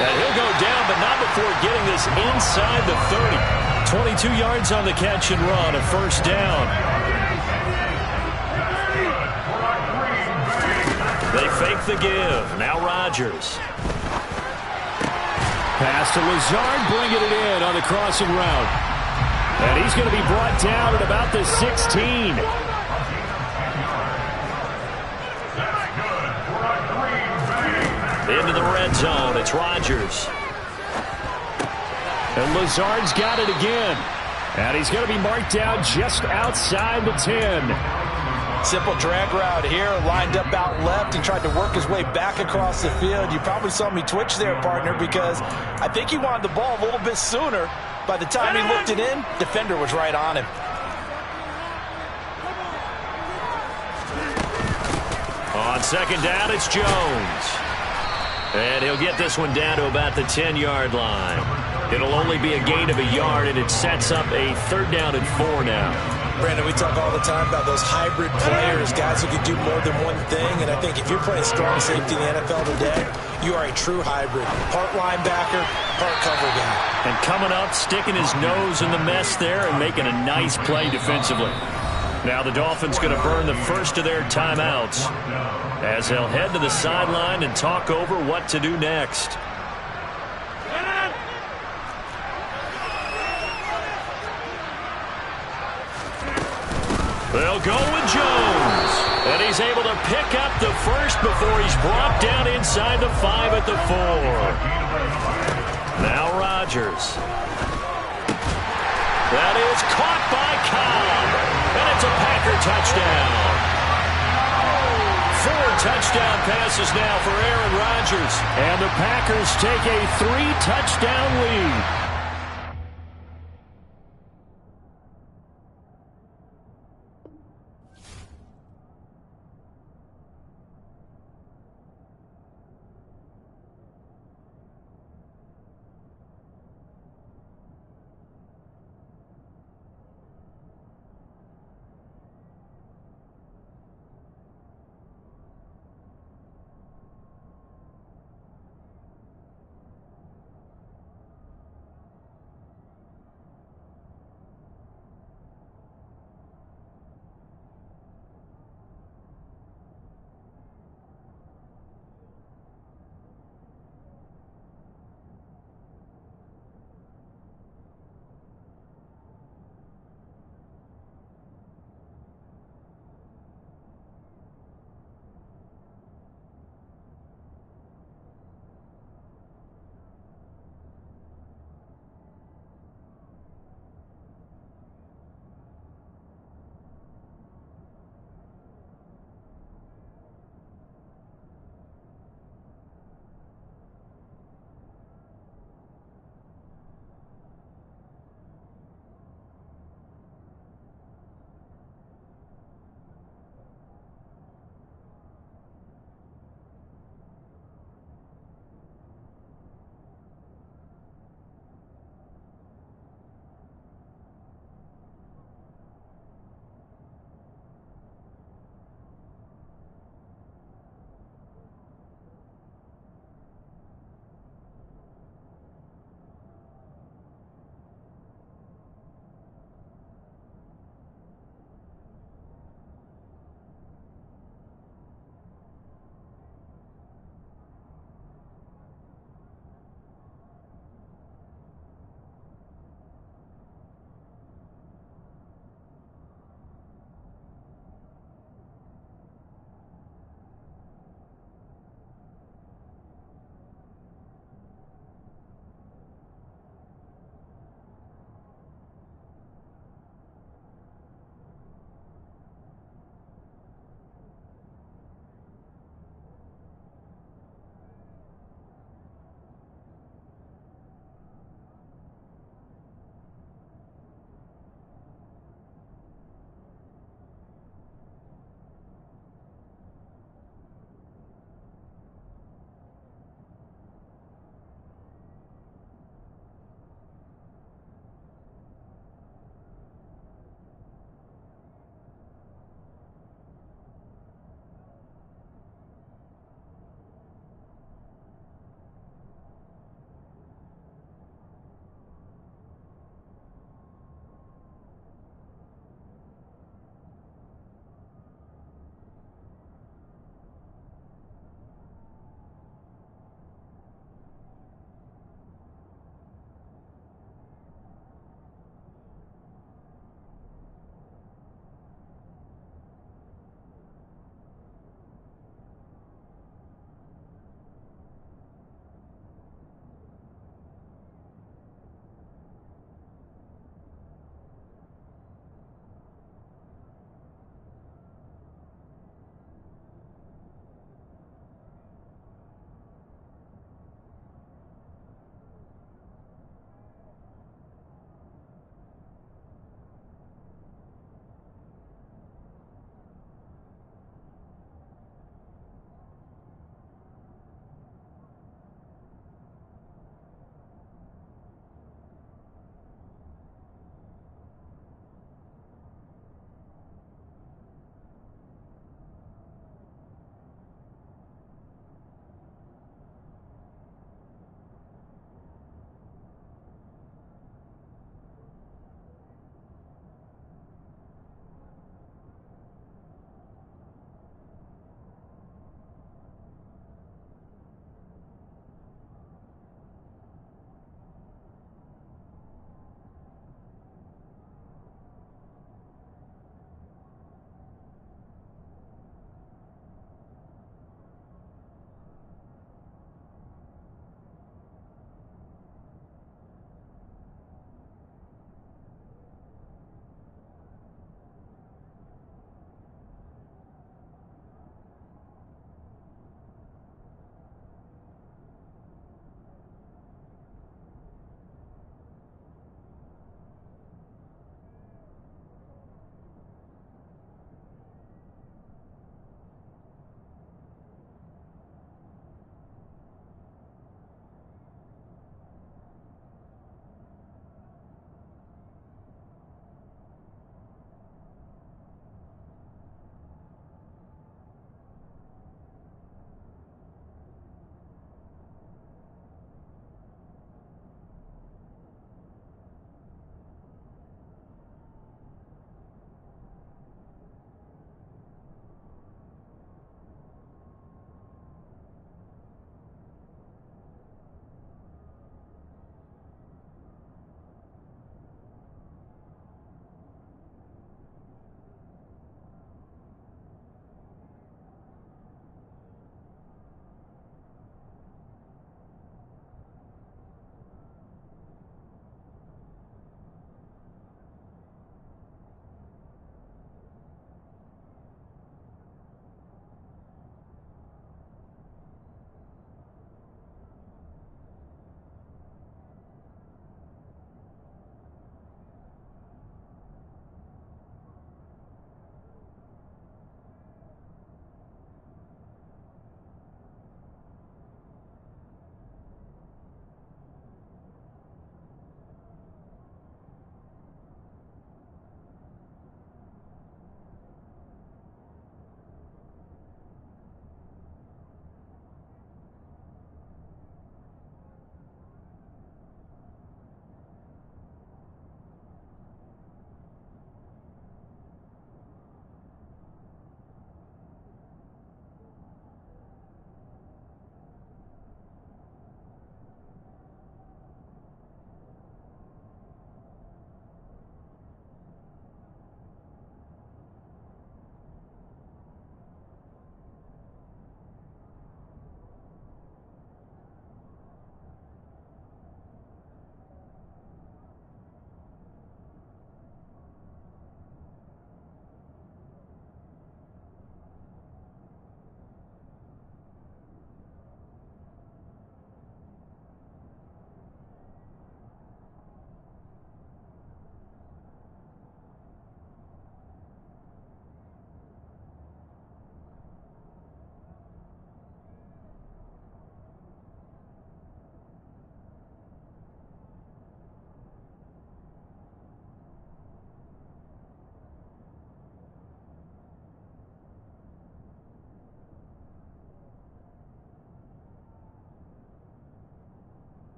Speaker 1: And he'll go down, but not before getting this inside the 30.
Speaker 6: 22 yards on the catch and run, a first down.
Speaker 1: They fake the give. Now Rodgers.
Speaker 6: Pass to Lazard, bringing it in on the crossing route. And he's going to be brought down at about the 16.
Speaker 1: Into the red zone. It's Rodgers.
Speaker 6: And Lazard's got it again. And he's going to be marked down just outside the 10.
Speaker 2: Simple drag route here, lined up out left and tried to work his way back across the field. You probably saw me twitch there, partner, because I think he wanted the ball a little bit sooner. By the time he looked it in, defender was right on him.
Speaker 1: On second down, it's Jones. And he'll get this one down to about the 10-yard line. It'll only be a gain of a yard, and it sets up a third down and 4 now.
Speaker 10: Brandon, we talk all the time about those hybrid players, guys who can do more than one thing, and I think if you're playing strong safety in the NFL today, you are a true hybrid. Part linebacker, part cover guy.
Speaker 6: And coming up, sticking his nose in the mess there and making a nice play defensively. Now the Dolphins going to burn the first of their timeouts as they'll head to the sideline and talk over what to do next. They'll go with Jones. And he's able to pick up the first before he's brought down inside the 5 at the 4. Now Rodgers. That is caught by Cobb. And it's a Packer touchdown. 4 touchdown passes now for Aaron Rodgers. And the Packers take a 3-touchdown lead.